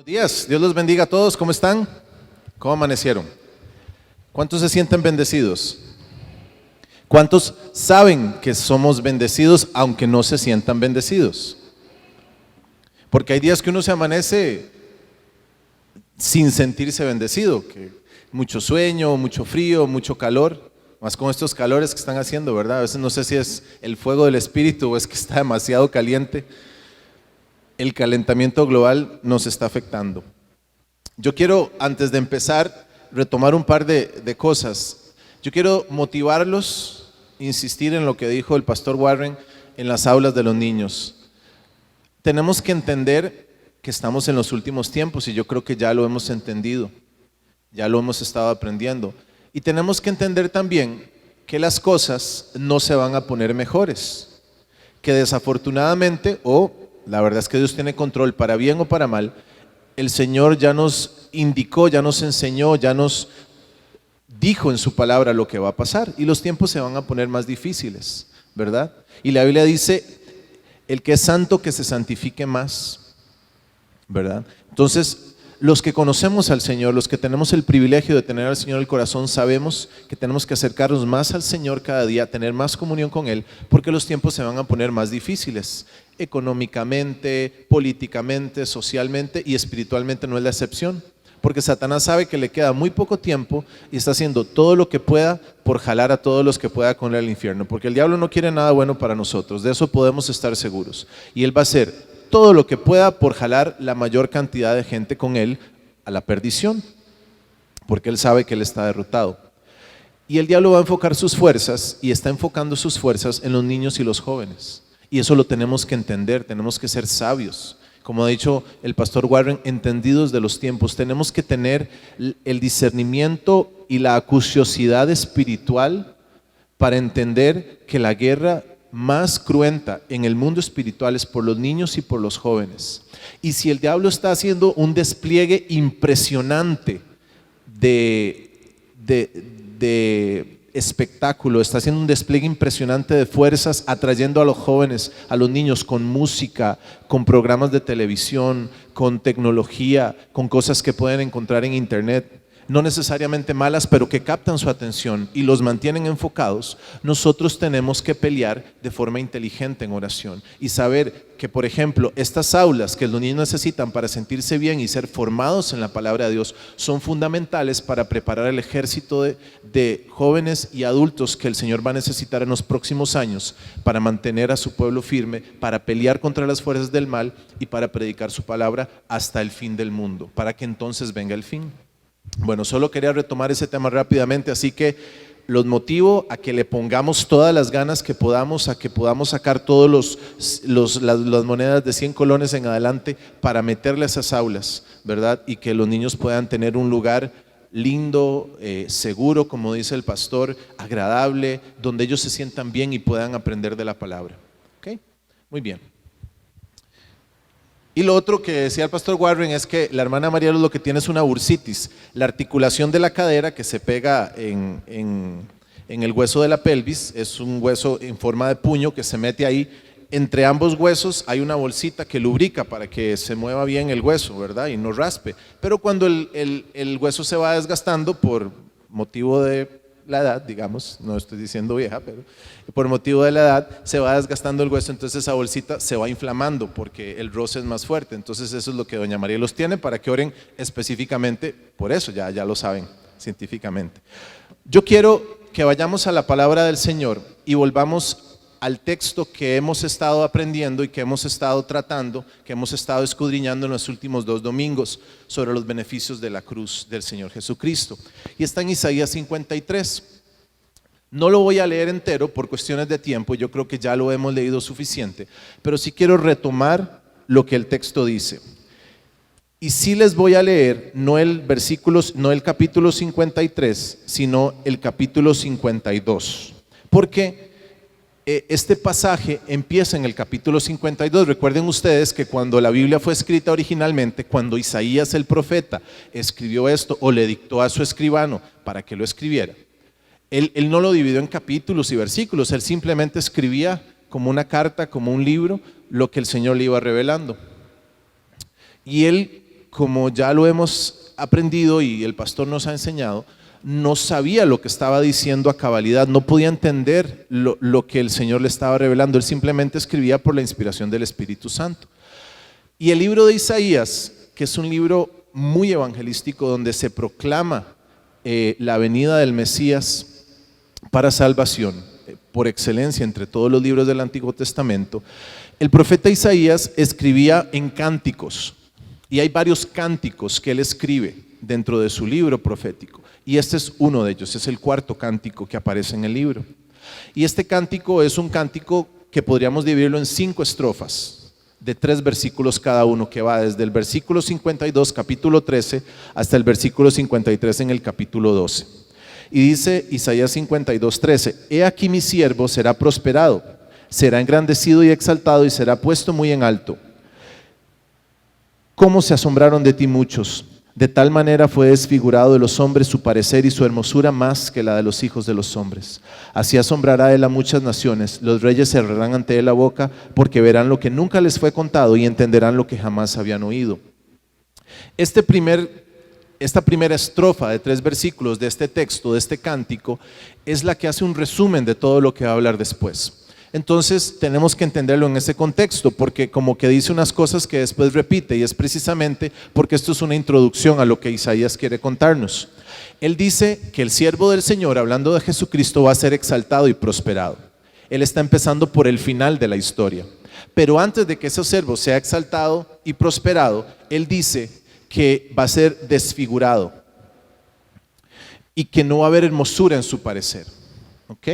Buenos días, Dios los bendiga a todos, ¿cómo están? ¿Cómo amanecieron? ¿Cuántos se sienten bendecidos? ¿Cuántos saben que somos bendecidos aunque no se sientan bendecidos? Porque hay días que uno se amanece sin sentirse bendecido, que mucho sueño, mucho frío, mucho calor, más con estos calores que están haciendo, ¿verdad? A veces no sé si es el fuego del espíritu o es que está demasiado caliente. El calentamiento global nos está afectando. Yo quiero, antes de empezar, retomar un par de cosas. Yo quiero motivarlos, insistir en lo que dijo el pastor Warren en las aulas de los niños. Tenemos que entender que estamos en los últimos tiempos y yo creo que ya lo hemos entendido, ya lo hemos estado aprendiendo. Y tenemos que entender también que las cosas no se van a poner mejores, que desafortunadamente, la verdad es que Dios tiene control para bien o para mal, el Señor ya nos indicó, ya nos enseñó, ya nos dijo en su palabra lo que va a pasar y los tiempos se van a poner más difíciles, ¿verdad? Y la Biblia dice, el que es santo que se santifique más, ¿verdad? Entonces, los que conocemos al Señor, los que tenemos el privilegio de tener al Señor en el corazón, sabemos que tenemos que acercarnos más al Señor cada día, tener más comunión con Él, porque los tiempos se van a poner más difíciles, económicamente, políticamente, socialmente y espiritualmente no es la excepción, porque Satanás sabe que le queda muy poco tiempo y está haciendo todo lo que pueda por jalar a todos los que pueda con él al infierno, porque el diablo no quiere nada bueno para nosotros, de eso podemos estar seguros, y él va a hacer todo lo que pueda por jalar la mayor cantidad de gente con él a la perdición, porque él sabe que él está derrotado. Y el diablo va a enfocar sus fuerzas y está enfocando sus fuerzas en los niños y los jóvenes. Y eso lo tenemos que entender, tenemos que ser sabios. Como ha dicho el pastor Warren, entendidos de los tiempos. Tenemos que tener el discernimiento y la acuciosidad espiritual para entender que la guerra más cruenta en el mundo espiritual es por los niños y por los jóvenes. Y si el diablo está haciendo un despliegue impresionante de espectáculo, está haciendo un despliegue impresionante de fuerzas, atrayendo a los jóvenes, a los niños con música, con programas de televisión, con tecnología, con cosas que pueden encontrar en internet, no necesariamente malas, pero que captan su atención y los mantienen enfocados. Nosotros tenemos que pelear de forma inteligente en oración y saber que, por ejemplo, estas aulas que los niños necesitan para sentirse bien y ser formados en la palabra de Dios son fundamentales para preparar el ejército de jóvenes y adultos que el Señor va a necesitar en los próximos años para mantener a su pueblo firme, para pelear contra las fuerzas del mal y para predicar su palabra hasta el fin del mundo, para que entonces venga el fin. Bueno, solo quería retomar ese tema rápidamente, así que los motivo a que le pongamos todas las ganas que podamos, a que podamos sacar todas las monedas de 100 colones en adelante para meterle a esas aulas, ¿verdad? Y que los niños puedan tener un lugar lindo, seguro, como dice el pastor, agradable, donde ellos se sientan bien y puedan aprender de la palabra. ¿Ok? Muy bien. Y lo otro que decía el pastor Warren es que la hermana María lo que tiene es una bursitis, la articulación de la cadera que se pega en el hueso de la pelvis, es un hueso en forma de puño que se mete ahí, entre ambos huesos hay una bolsita que lubrica para que se mueva bien el hueso, ¿verdad? Y no raspe, pero cuando el hueso se va desgastando por motivo de la edad, digamos, no estoy diciendo vieja, pero por motivo de la edad se va desgastando el hueso, entonces esa bolsita se va inflamando porque el roce es más fuerte. Entonces eso es lo que doña María los tiene para que oren específicamente por eso, ya lo saben científicamente. Yo quiero que vayamos a la palabra del Señor y volvamos al texto que hemos estado aprendiendo y que hemos estado tratando, que hemos estado escudriñando en los últimos 2 domingos sobre los beneficios de la cruz del Señor Jesucristo. Y está en Isaías 53. No lo voy a leer entero por cuestiones de tiempo, yo creo que ya lo hemos leído suficiente, pero sí quiero retomar lo que el texto dice. Y sí les voy a leer no el capítulo 53, sino el capítulo 52. Porque este pasaje empieza en el capítulo 52. Recuerden ustedes que cuando la Biblia fue escrita originalmente, cuando Isaías el profeta escribió esto o le dictó a su escribano para que lo escribiera, él no lo dividió en capítulos y versículos, él simplemente escribía como una carta, como un libro, lo que el Señor le iba revelando. Y él como ya lo hemos aprendido y el pastor nos ha enseñado, no sabía lo que estaba diciendo a cabalidad, no podía entender lo que el Señor le estaba revelando. Él simplemente escribía por la inspiración del Espíritu Santo. Y el libro de Isaías, que es un libro muy evangelístico donde se proclama la venida del Mesías para salvación, por excelencia entre todos los libros del Antiguo Testamento, el profeta Isaías escribía en cánticos, y hay varios cánticos que él escribe dentro de su libro profético, y este es uno de ellos, es el cuarto cántico que aparece en el libro. Y este cántico es un cántico que podríamos dividirlo en 5 estrofas, de 3 versículos cada uno, que va desde el versículo 52, capítulo 13, hasta el versículo 53 en el capítulo 12. Y dice Isaías 52, 13: He aquí mi siervo será prosperado, será engrandecido y exaltado y será puesto muy en alto. ¿Cómo se asombraron de ti muchos? De tal manera fue desfigurado de los hombres su parecer y su hermosura más que la de los hijos de los hombres. Así asombrará él a muchas naciones, los reyes cerrarán ante él la boca, porque verán lo que nunca les fue contado y entenderán lo que jamás habían oído. Esta primera estrofa de 3 versículos de este texto, de este cántico, es la que hace un resumen de todo lo que va a hablar después. Entonces tenemos que entenderlo en ese contexto, porque como que dice unas cosas que después repite, y es precisamente porque esto es una introducción a lo que Isaías quiere contarnos. Él dice que el siervo del Señor, hablando de Jesucristo, va a ser exaltado y prosperado. Él está empezando por el final de la historia, pero antes de que ese siervo sea exaltado y prosperado, él dice que va a ser desfigurado y que no va a haber hermosura en su parecer. ¿Ok?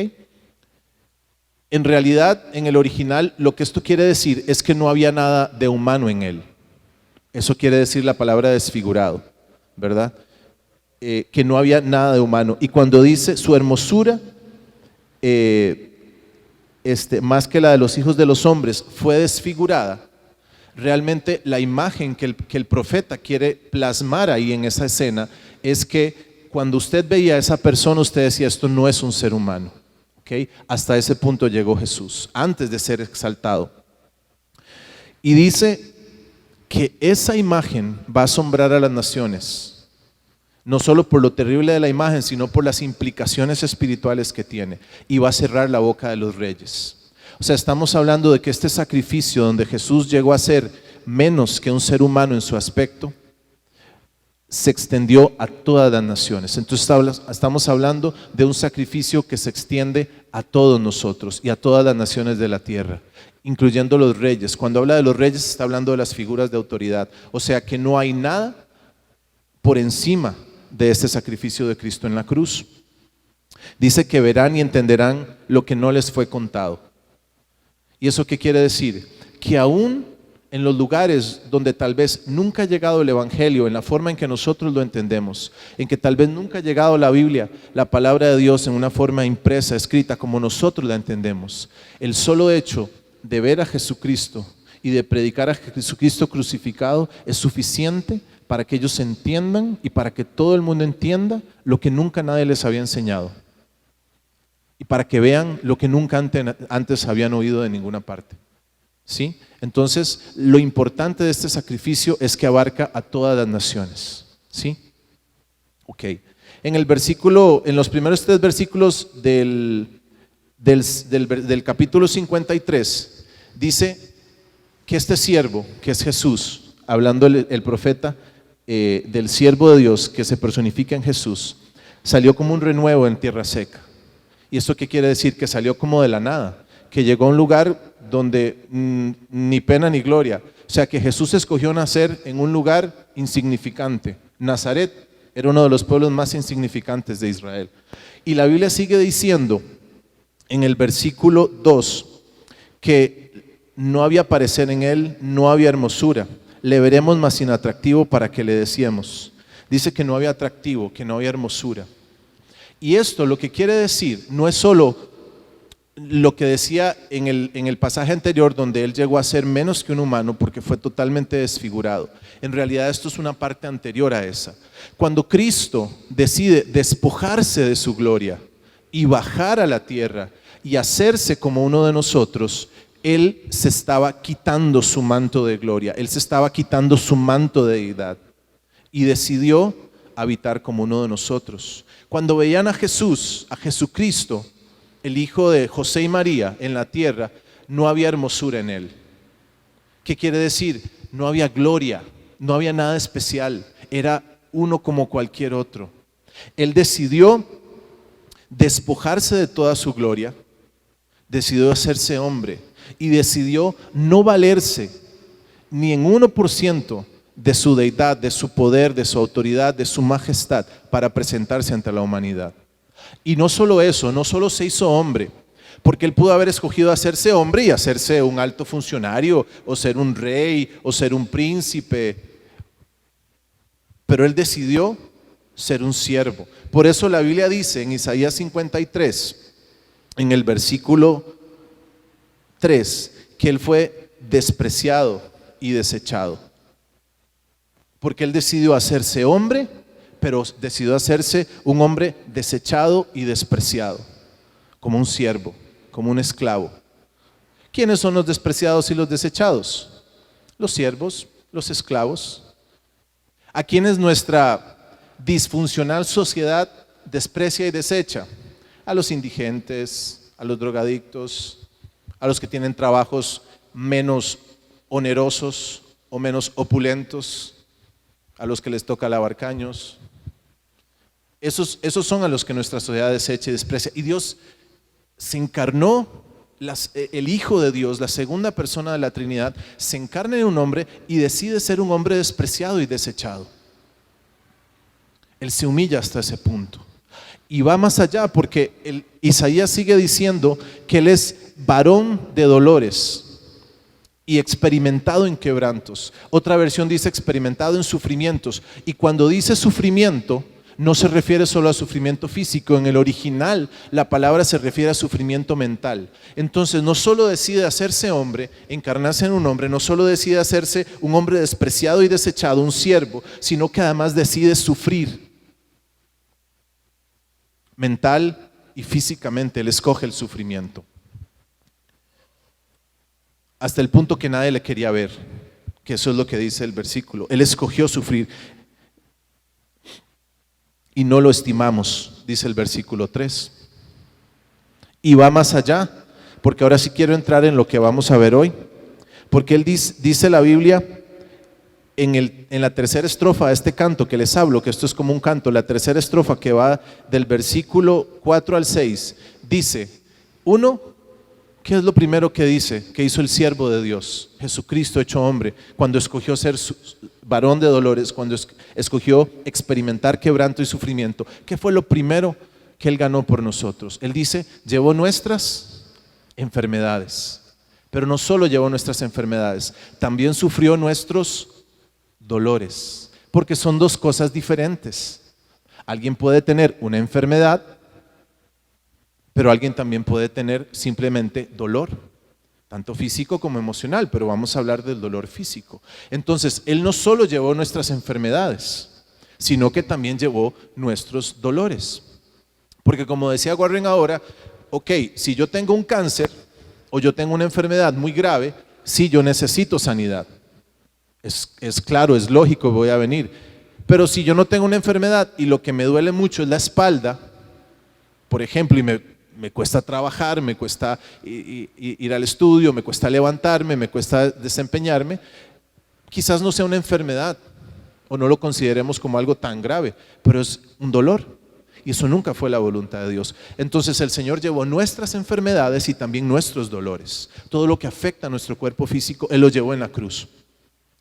En realidad, en el original, lo que esto quiere decir es que no había nada de humano en él. Eso quiere decir la palabra desfigurado, ¿verdad? Que no había nada de humano. Y cuando dice su hermosura, más que la de los hijos de los hombres, fue desfigurada, realmente la imagen que el profeta quiere plasmar ahí en esa escena es que cuando usted veía a esa persona, usted decía, esto no es un ser humano. Hasta ese punto llegó Jesús, antes de ser exaltado. Y dice que esa imagen va a asombrar a las naciones, no solo por lo terrible de la imagen, sino por las implicaciones espirituales que tiene, y va a cerrar la boca de los reyes. O sea, estamos hablando de que este sacrificio donde Jesús llegó a ser menos que un ser humano en su aspecto, se extendió a todas las naciones. Entonces estamos hablando de un sacrificio que se extiende a todos nosotros y a todas las naciones de la tierra, incluyendo los reyes. Cuando habla de los reyes está hablando de las figuras de autoridad. O sea que no hay nada por encima de este sacrificio de Cristo en la cruz. Dice que verán y entenderán lo que no les fue contado. ¿Y eso qué quiere decir? Que aún en los lugares donde tal vez nunca ha llegado el Evangelio, en la forma en que nosotros lo entendemos, en que tal vez nunca ha llegado la Biblia, la palabra de Dios en una forma impresa, escrita, como nosotros la entendemos, el solo hecho de ver a Jesucristo y de predicar a Jesucristo crucificado es suficiente para que ellos entiendan y para que todo el mundo entienda lo que nunca nadie les había enseñado, y para que vean lo que nunca antes habían oído de ninguna parte. ¿Sí? Entonces, lo importante de este sacrificio es que abarca a todas las naciones. ¿Sí? Ok. En los primeros 3 versículos del capítulo 53, dice que este siervo, que es Jesús, hablando el profeta del siervo de Dios que se personifica en Jesús, salió como un renuevo en tierra seca. ¿Y esto qué quiere decir? Que salió como de la nada, que llegó a un lugar donde ni pena ni gloria. O sea que Jesús escogió nacer en un lugar insignificante. Nazaret era uno de los pueblos más insignificantes de Israel. Y la Biblia sigue diciendo en el versículo 2 que no había parecer en él, no había hermosura. Le veremos más inatractivo para que le deseemos. Dice que no había atractivo, que no había hermosura. Y esto lo que quiere decir no es solo lo que decía en el pasaje anterior, donde él llegó a ser menos que un humano porque fue totalmente desfigurado. En realidad esto es una parte anterior a esa. Cuando Cristo decide despojarse de su gloria y bajar a la tierra y hacerse como uno de nosotros, él se estaba quitando su manto de gloria, él se estaba quitando su manto de deidad. y decidió habitar como uno de nosotros. Cuando veían a Jesús, a Jesucristo, el hijo de José y María en la tierra, no había hermosura en él. ¿Qué quiere decir? No había gloria, no había nada especial, era uno como cualquier otro. Él decidió despojarse de toda su gloria, decidió hacerse hombre y decidió no valerse ni en 1% de su deidad, de su poder, de su autoridad, de su majestad para presentarse ante la humanidad. Y no solo eso, no solo se hizo hombre, porque él pudo haber escogido hacerse hombre y hacerse un alto funcionario o ser un rey o ser un príncipe, pero él decidió ser un siervo. Por eso la Biblia dice en Isaías 53, en el versículo 3, que él fue despreciado y desechado, porque él decidió hacerse hombre, pero decidió hacerse un hombre desechado y despreciado, como un siervo, como un esclavo. ¿Quiénes son los despreciados y los desechados? Los siervos, los esclavos, a quienes nuestra disfuncional sociedad desprecia y desecha: a los indigentes, a los drogadictos, a los que tienen trabajos menos onerosos o menos opulentos, a los que les toca lavar caños. Esos son a los que nuestra sociedad desecha y desprecia. Y Dios se encarnó, el Hijo de Dios, la segunda persona de la Trinidad, se encarna en un hombre y decide ser un hombre despreciado y desechado. Él se humilla hasta ese punto. Y va más allá, porque Isaías sigue diciendo que Él es varón de dolores y experimentado en quebrantos. Otra versión dice experimentado en sufrimientos. Y cuando dice sufrimiento, no se refiere solo a sufrimiento físico. En el original la palabra se refiere a sufrimiento mental. Entonces no solo decide hacerse hombre, encarnarse en un hombre, no solo decide hacerse un hombre despreciado y desechado, un siervo, sino que además decide sufrir mental y físicamente. Él escoge el sufrimiento hasta el punto que nadie le quería ver, que eso es lo que dice el versículo. Él escogió sufrir y no lo estimamos, dice el versículo 3. Y va más allá, porque ahora sí quiero entrar en lo que vamos a ver hoy, porque él dice la Biblia en la tercera estrofa de este canto que les hablo, que esto es como un canto, la tercera estrofa que va del versículo 4 al 6, dice: uno, ¿qué es lo primero que dice? Que hizo el siervo de Dios, Jesucristo hecho hombre, cuando escogió ser varón de dolores, cuando escogió experimentar quebranto y sufrimiento. ¿Qué fue lo primero que Él ganó por nosotros? Él dice: llevó nuestras enfermedades. Pero no solo llevó nuestras enfermedades, también sufrió nuestros dolores, porque son dos cosas diferentes. Alguien puede tener una enfermedad, pero alguien también puede tener simplemente dolor, tanto físico como emocional, pero vamos a hablar del dolor físico. Entonces, Él no solo llevó nuestras enfermedades, sino que también llevó nuestros dolores. Porque como decía Warren ahora, ok, si yo tengo un cáncer o yo tengo una enfermedad muy grave, sí, yo necesito sanidad. Es claro, es lógico, voy a venir. Pero si yo no tengo una enfermedad y lo que me duele mucho es la espalda, por ejemplo, y me cuesta trabajar, me cuesta ir al estudio, me cuesta levantarme, me cuesta desempeñarme, quizás no sea una enfermedad o no lo consideremos como algo tan grave, pero es un dolor y eso nunca fue la voluntad de Dios. Entonces el Señor llevó nuestras enfermedades y también nuestros dolores. Todo lo que afecta a nuestro cuerpo físico, Él lo llevó en la cruz.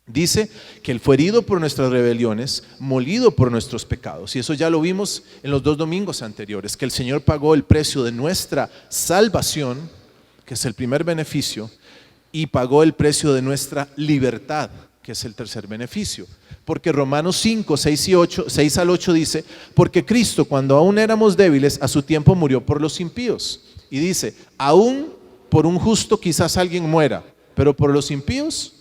Dice que Él fue herido por nuestras rebeliones, molido por nuestros pecados. Y eso ya lo vimos en los 2 domingos anteriores, que el Señor pagó el precio de nuestra salvación, que es el primer beneficio, y pagó el precio de nuestra libertad, que es el tercer beneficio. Porque Romanos 5, 6 al 8 dice: porque Cristo, cuando aún éramos débiles, a su tiempo murió por los impíos. Y dice: aún por un justo quizás alguien muera, pero por los impíos.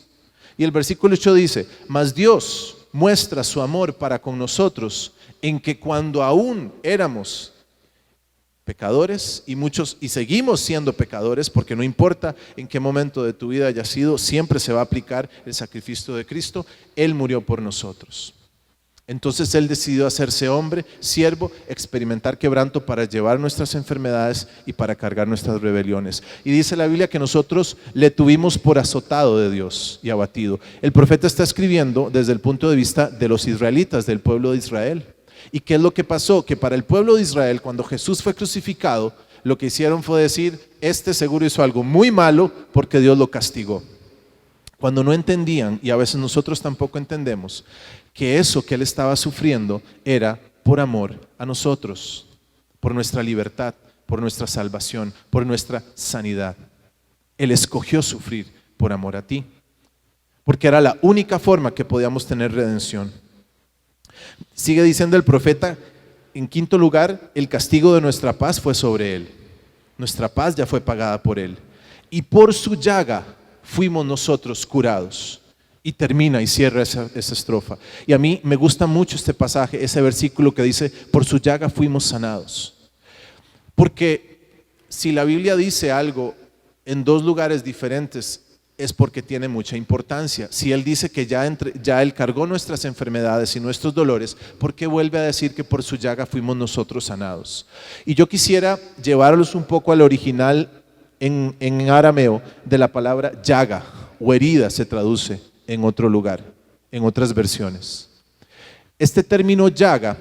Y el versículo 8 dice: mas Dios muestra su amor para con nosotros en que cuando aún éramos pecadores, y seguimos siendo pecadores, porque no importa en qué momento de tu vida haya sido, siempre se va a aplicar el sacrificio de Cristo. Él murió por nosotros. Entonces Él decidió hacerse hombre, siervo, experimentar quebranto para llevar nuestras enfermedades y para cargar nuestras rebeliones. Y dice la Biblia que nosotros le tuvimos por azotado de Dios y abatido. El profeta está escribiendo desde el punto de vista de los israelitas, del pueblo de Israel. ¿Y qué es lo que pasó? Que para el pueblo de Israel, cuando Jesús fue crucificado, lo que hicieron fue decir, este seguro hizo algo muy malo porque Dios lo castigó. Cuando no entendían, y a veces nosotros tampoco entendemos, que eso que Él estaba sufriendo era por amor a nosotros, por nuestra libertad, por nuestra salvación, por nuestra sanidad. Él escogió sufrir por amor a ti, porque era la única forma que podíamos tener redención. Sigue diciendo el profeta, en quinto lugar, el castigo de nuestra paz fue sobre Él. Nuestra paz ya fue pagada por Él. Y por su llaga fuimos nosotros curados. Y termina y cierra esa estrofa. Y a mí me gusta mucho este pasaje, ese versículo que dice, por su llaga fuimos sanados. Porque si la Biblia dice algo en dos lugares diferentes, es porque tiene mucha importancia. Si Él dice que ya Él cargó nuestras enfermedades y nuestros dolores, ¿por qué vuelve a decir que por su llaga fuimos nosotros sanados? Y yo quisiera llevarlos un poco al original en arameo de la palabra llaga o herida, se traduce en otro lugar, en otras versiones. Este término llaga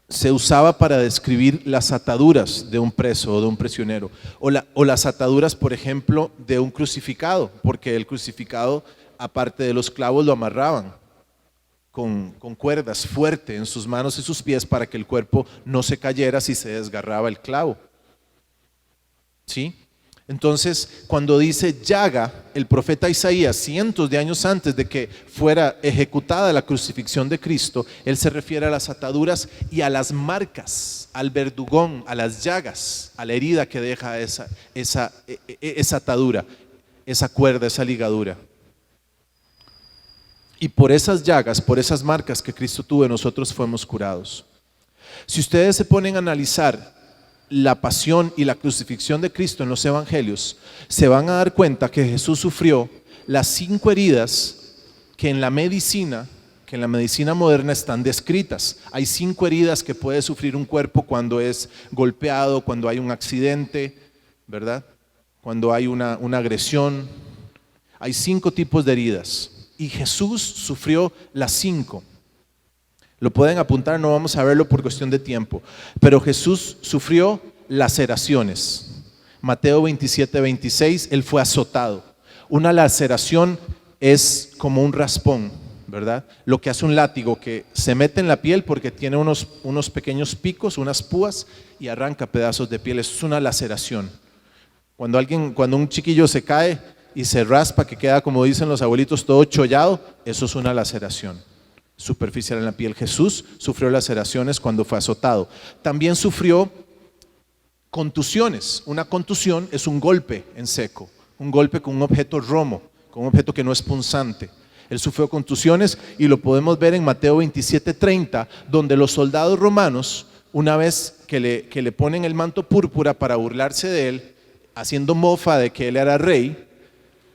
se usaba para describir las ataduras de un preso o de un prisionero, o las ataduras, por ejemplo, de un crucificado, porque el crucificado, aparte de los clavos, lo amarraban con cuerdas fuerte en sus manos y sus pies para que el cuerpo no se cayera si se desgarraba el clavo. ¿Sí? Entonces, cuando dice llaga, el profeta Isaías, cientos de años antes de que fuera ejecutada la crucifixión de Cristo, él se refiere a las ataduras y a las marcas, al verdugón, a las llagas, a la herida que deja esa atadura, esa cuerda, esa ligadura. Y por esas llagas, por esas marcas que Cristo tuvo, nosotros fuimos curados. Si ustedes se ponen a analizar la pasión y la crucifixión de Cristo en los evangelios, se van a dar cuenta que Jesús sufrió las 5 heridas que en la medicina moderna están descritas. Hay 5 heridas que puede sufrir un cuerpo cuando es golpeado, cuando hay un accidente, ¿verdad? Cuando hay una agresión. Hay 5 tipos de heridas y Jesús sufrió las 5. Lo pueden apuntar, no vamos a verlo por cuestión de tiempo. Pero Jesús sufrió laceraciones. Mateo 27:26, Él fue azotado. Una laceración es como un raspón, ¿verdad? Lo que hace un látigo que se mete en la piel porque tiene unos pequeños picos, unas púas y arranca pedazos de piel. Eso es una laceración. Cuando un chiquillo se cae y se raspa, que queda, como dicen los abuelitos, todo chollado, eso es una laceración superficial en la piel. Jesús sufrió laceraciones cuando fue azotado. También sufrió contusiones. Una contusión es un golpe en seco, un golpe con un objeto romo, con un objeto que no es punzante. Él sufrió contusiones y lo podemos ver en Mateo 27:30, donde los soldados romanos, una vez que le ponen el manto púrpura para burlarse de él, haciendo mofa de que él era rey,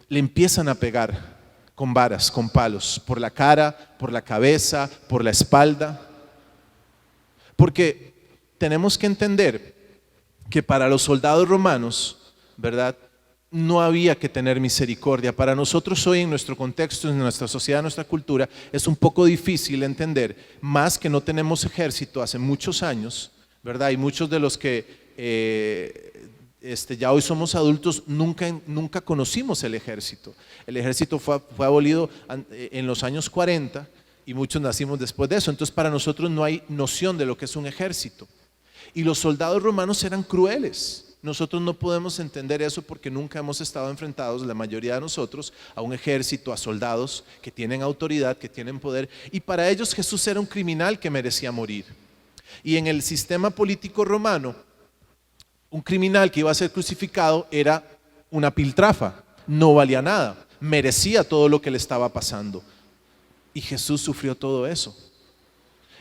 le empiezan a pegar con varas, con palos, por la cara, por la cabeza, por la espalda. Porque tenemos que entender que para los soldados romanos, ¿verdad?, no había que tener misericordia. Para nosotros hoy, en nuestro contexto, en nuestra sociedad, en nuestra cultura, es un poco difícil entender, más que no tenemos ejército hace muchos años, ¿verdad? Y muchos de los que ya hoy somos adultos, nunca conocimos el ejército. El ejército fue abolido en los años 40 y muchos nacimos después de eso. Entonces para nosotros no hay noción de lo que es un ejército. Y los soldados romanos eran crueles. Nosotros no podemos entender eso porque nunca hemos estado enfrentados, la mayoría de nosotros, a un ejército, a soldados que tienen autoridad, que tienen poder. Y para ellos Jesús era un criminal que merecía morir. Y en el sistema político romano, un criminal que iba a ser crucificado era una piltrafa, no valía nada, merecía todo lo que le estaba pasando. Y Jesús sufrió todo eso.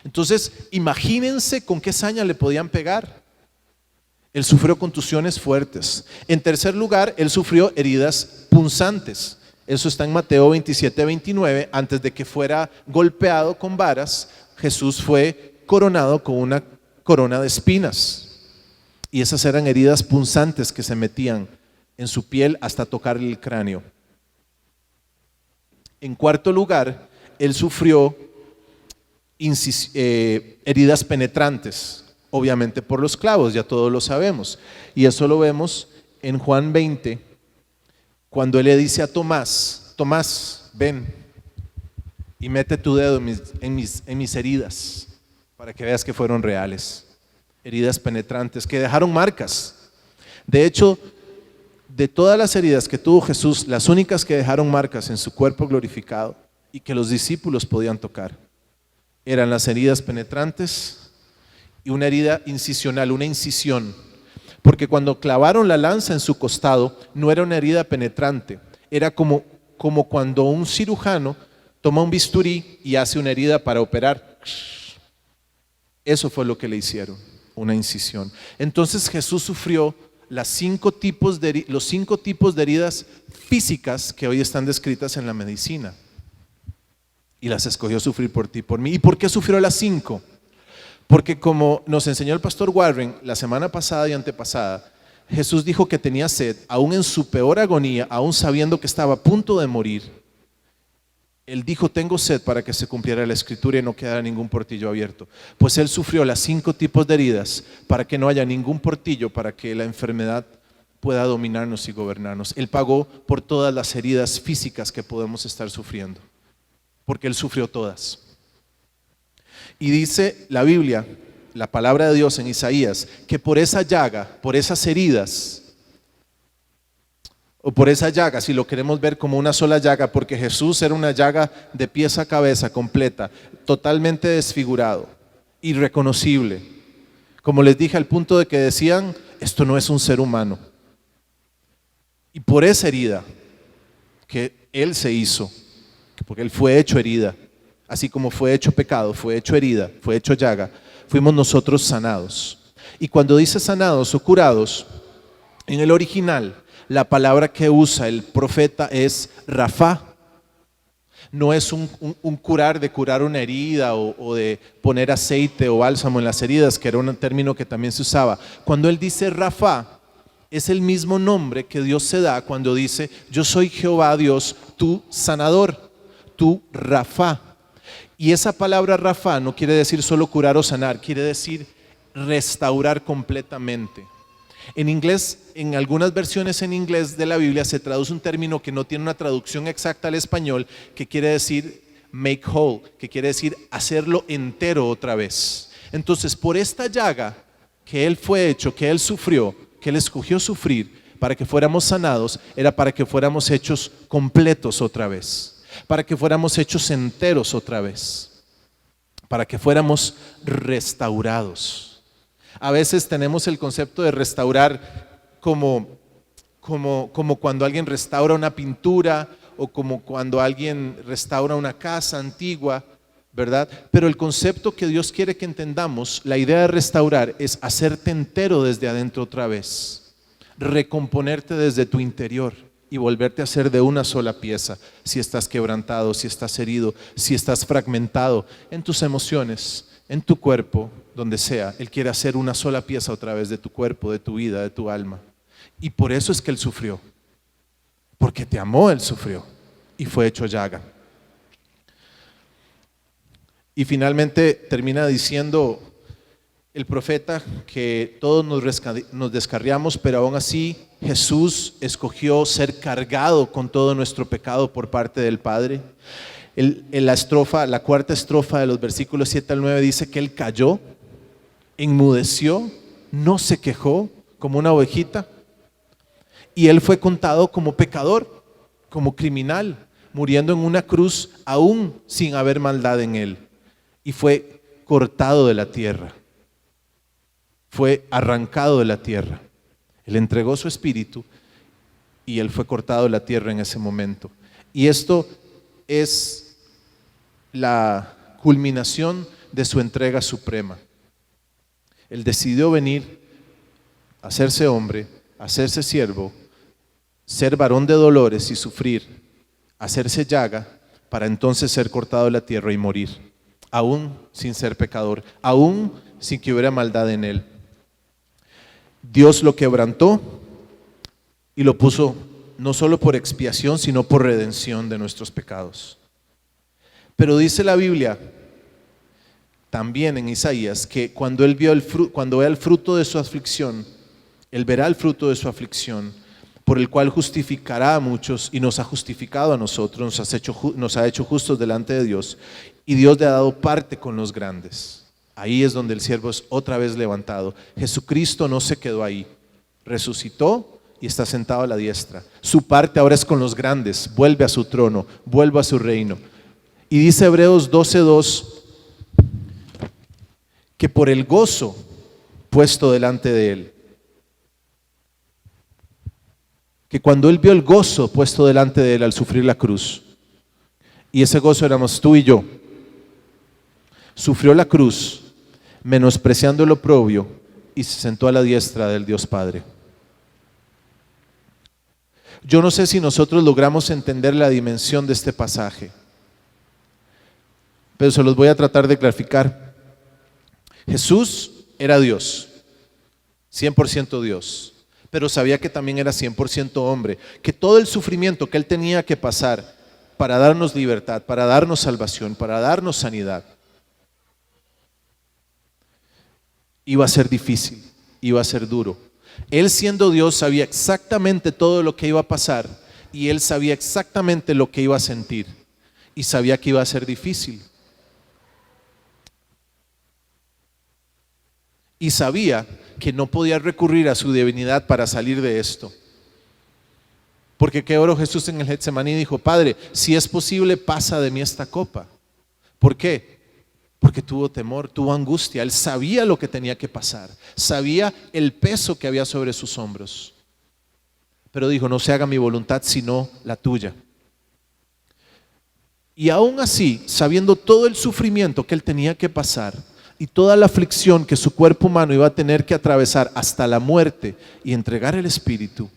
Entonces, imagínense con qué saña le podían pegar. Él sufrió contusiones fuertes. En tercer lugar, él sufrió heridas punzantes. Eso está en Mateo 27:29, antes de que fuera golpeado con varas. Jesús fue coronado con una corona de espinas. Y esas eran heridas punzantes que se metían en su piel hasta tocarle el cráneo. En cuarto lugar, él sufrió heridas penetrantes, obviamente por los clavos, ya todos lo sabemos. Y eso lo vemos en Juan 20, cuando él le dice a Tomás: Tomás, ven y mete tu dedo en mis heridas, para que veas que fueron reales. Heridas penetrantes que dejaron marcas. De hecho, de todas las heridas que tuvo Jesús, las únicas que dejaron marcas en su cuerpo glorificado y que los discípulos podían tocar eran las heridas penetrantes y una herida incisional, una incisión. Porque cuando clavaron la lanza en su costado, no era una herida penetrante, era como cuando un cirujano toma un bisturí y hace una herida para operar. Eso fue lo que le hicieron, una incisión. Entonces Jesús sufrió los 5 tipos de heridas físicas que hoy están descritas en la medicina. Y las escogió sufrir por ti y por mí. ¿Y por qué sufrió las 5? Porque como nos enseñó el pastor Warren la semana pasada y antepasada, Jesús dijo que tenía sed, aún en su peor agonía, aún sabiendo que estaba a punto de morir. Él dijo: tengo sed, para que se cumpliera la escritura y no quedara ningún portillo abierto. Pues él sufrió las 5 tipos de heridas para que no haya ningún portillo, para que la enfermedad pueda dominarnos y gobernarnos. Él pagó por todas las heridas físicas que podemos estar sufriendo, porque él sufrió todas. Y dice la Biblia, la palabra de Dios en Isaías, que por esa llaga, por esas heridas, o por esa llaga, si lo queremos ver como una sola llaga, porque Jesús era una llaga de pies a cabeza completa, totalmente desfigurado, irreconocible. Como les dije, al punto de que decían: esto no es un ser humano. Y por esa herida que él se hizo, porque él fue hecho herida, así como fue hecho pecado, fue hecho herida, fue hecho llaga, fuimos nosotros sanados. Y cuando dice sanados o curados, en el original, la palabra que usa el profeta es Rafa. No es un curar de curar una herida o de poner aceite o bálsamo en las heridas, que era un término que también se usaba. Cuando él dice Rafa, es el mismo nombre que Dios se da cuando dice: yo soy Jehová Dios, tu sanador, tu Rafa. Y esa palabra Rafa no quiere decir solo curar o sanar, quiere decir restaurar completamente. En inglés, en algunas versiones en inglés de la Biblia se traduce un término que no tiene una traducción exacta al español, que quiere decir make whole, que quiere decir hacerlo entero otra vez. Entonces, por esta llaga que él fue hecho, que él sufrió, que él escogió sufrir para que fuéramos sanados, era para que fuéramos hechos completos otra vez, para que fuéramos hechos enteros otra vez, para que fuéramos restaurados. A veces tenemos el concepto de restaurar como cuando alguien restaura una pintura o como cuando alguien restaura una casa antigua, ¿verdad? Pero el concepto que Dios quiere que entendamos, la idea de restaurar, es hacerte entero desde adentro otra vez, recomponerte desde tu interior y volverte a ser de una sola pieza. Si estás quebrantado, si estás herido, si estás fragmentado en tus emociones, en tu cuerpo, donde sea, Él quiere hacer una sola pieza otra vez de tu cuerpo, de tu vida, de tu alma. Y por eso es que Él sufrió, porque te amó. Él sufrió y fue hecho llaga. Y finalmente termina diciendo el profeta que todos nos descarriamos, pero aún así Jesús escogió ser cargado con todo nuestro pecado por parte del Padre. La cuarta estrofa de los versículos 7 al 9 dice que Él cayó, enmudeció, no se quejó como una ovejita, y Él fue contado como pecador, como criminal, muriendo en una cruz aún sin haber maldad en Él, y fue cortado de la tierra, fue arrancado de la tierra. Él entregó su espíritu y Él fue cortado de la tierra en ese momento. Y esto es la culminación de su entrega suprema. Él decidió venir, hacerse hombre, hacerse siervo, ser varón de dolores y sufrir, hacerse llaga, para entonces ser cortado de la tierra y morir. aún sin ser pecador, aún sin que hubiera maldad en él. Dios lo quebrantó y lo puso no solo por expiación, sino por redención de nuestros pecados. Pero dice la Biblia, también en Isaías, que cuando él cuando vea el fruto de su aflicción, él verá el fruto de su aflicción, por el cual justificará a muchos y nos ha justificado a nosotros, nos ha hecho justos delante de Dios, y Dios le ha dado parte con los grandes. Ahí es donde el siervo es otra vez levantado. Jesucristo no se quedó ahí, resucitó y está sentado a la diestra. Su parte ahora es con los grandes, vuelve a su trono, vuelve a su reino. Y dice Hebreos 12:2 que por el gozo puesto delante de él, que cuando él vio el gozo puesto delante de él al sufrir la cruz, y ese gozo éramos tú y yo, sufrió la cruz, menospreciando el oprobio, y se sentó a la diestra del Dios Padre. Yo no sé si nosotros logramos entender la dimensión de este pasaje, pero se los voy a tratar de clarificar. Jesús era Dios, 100% Dios, pero sabía que también era 100% hombre, que todo el sufrimiento que él tenía que pasar para darnos libertad, para darnos salvación, para darnos sanidad, iba a ser difícil, iba a ser duro. Él, siendo Dios, sabía exactamente todo lo que iba a pasar, y él sabía exactamente lo que iba a sentir, y sabía que iba a ser difícil. Y sabía que no podía recurrir a su divinidad para salir de esto. Porque ¿qué oró Jesús en el Getsemaní? Dijo: Padre, si es posible, pasa de mí esta copa. ¿Por qué? Porque tuvo temor, tuvo angustia. Él sabía lo que tenía que pasar, sabía el peso que había sobre sus hombros. Pero dijo: no se haga mi voluntad sino la tuya. Y aún así, sabiendo todo el sufrimiento que él tenía que pasar y toda la aflicción que su cuerpo humano iba a tener que atravesar hasta la muerte y entregar el espíritu,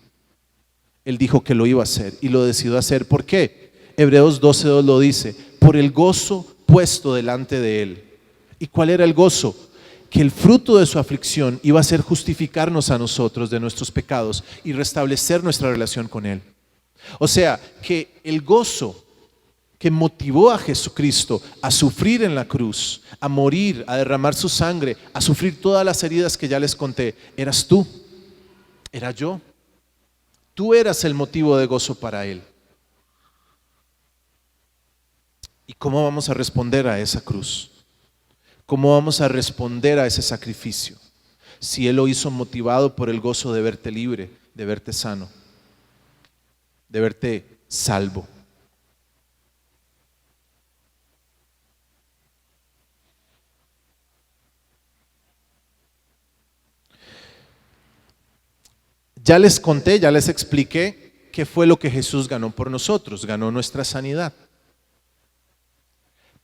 él dijo que lo iba a hacer y lo decidió hacer. ¿Por qué? Hebreos 12:2 lo dice: por el gozo puesto delante de él. ¿Y cuál era el gozo? Que el fruto de su aflicción iba a ser justificarnos a nosotros de nuestros pecados y restablecer nuestra relación con él. O sea, que el gozo que motivó a Jesucristo a sufrir en la cruz, a morir, a derramar su sangre, a sufrir todas las heridas que ya les conté, eras tú, era yo. Tú eras el motivo de gozo para él. ¿Y cómo vamos a responder a esa cruz? ¿Cómo vamos a responder a ese sacrificio? Si él lo hizo motivado por el gozo de verte libre, de verte sano, de verte salvo. Ya les conté, ya les expliqué qué fue lo que Jesús ganó por nosotros, ganó nuestra sanidad.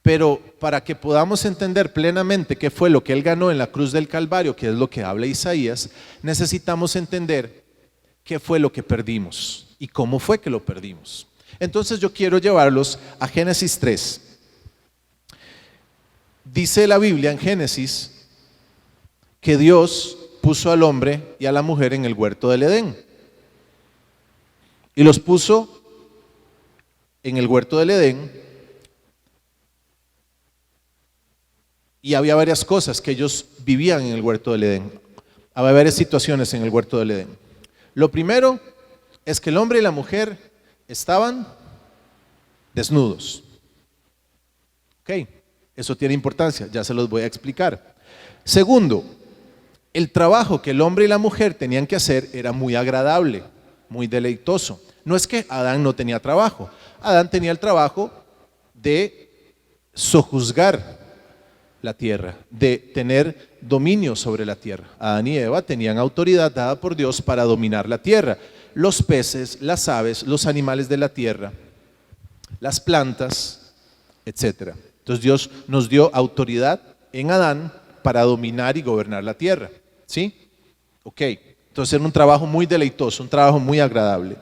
Pero para que podamos entender plenamente qué fue lo que él ganó en la cruz del Calvario, que es lo que habla Isaías, necesitamos entender qué fue lo que perdimos y cómo fue que lo perdimos. Entonces yo quiero llevarlos a Génesis 3. Dice la Biblia en Génesis que Dios puso al hombre y a la mujer en el huerto del Edén. Y los puso en el huerto del Edén. Y había varias cosas que ellos vivían en el huerto del Edén. Había varias situaciones en el huerto del Edén. Lo primero es que el hombre y la mujer estaban desnudos. Ok, eso tiene importancia, ya se los voy a explicar. Segundo, el trabajo que el hombre y la mujer tenían que hacer era muy agradable, muy deleitoso. No es que Adán no tenía trabajo. Adán tenía el trabajo de sojuzgar la tierra, de tener dominio sobre la tierra. Adán y Eva tenían autoridad dada por Dios para dominar la tierra. Los peces, las aves, los animales de la tierra, las plantas, etc. Entonces Dios nos dio autoridad en Adán para dominar y gobernar la tierra. ¿Sí? Ok. Entonces era un trabajo muy deleitoso, un trabajo muy agradable.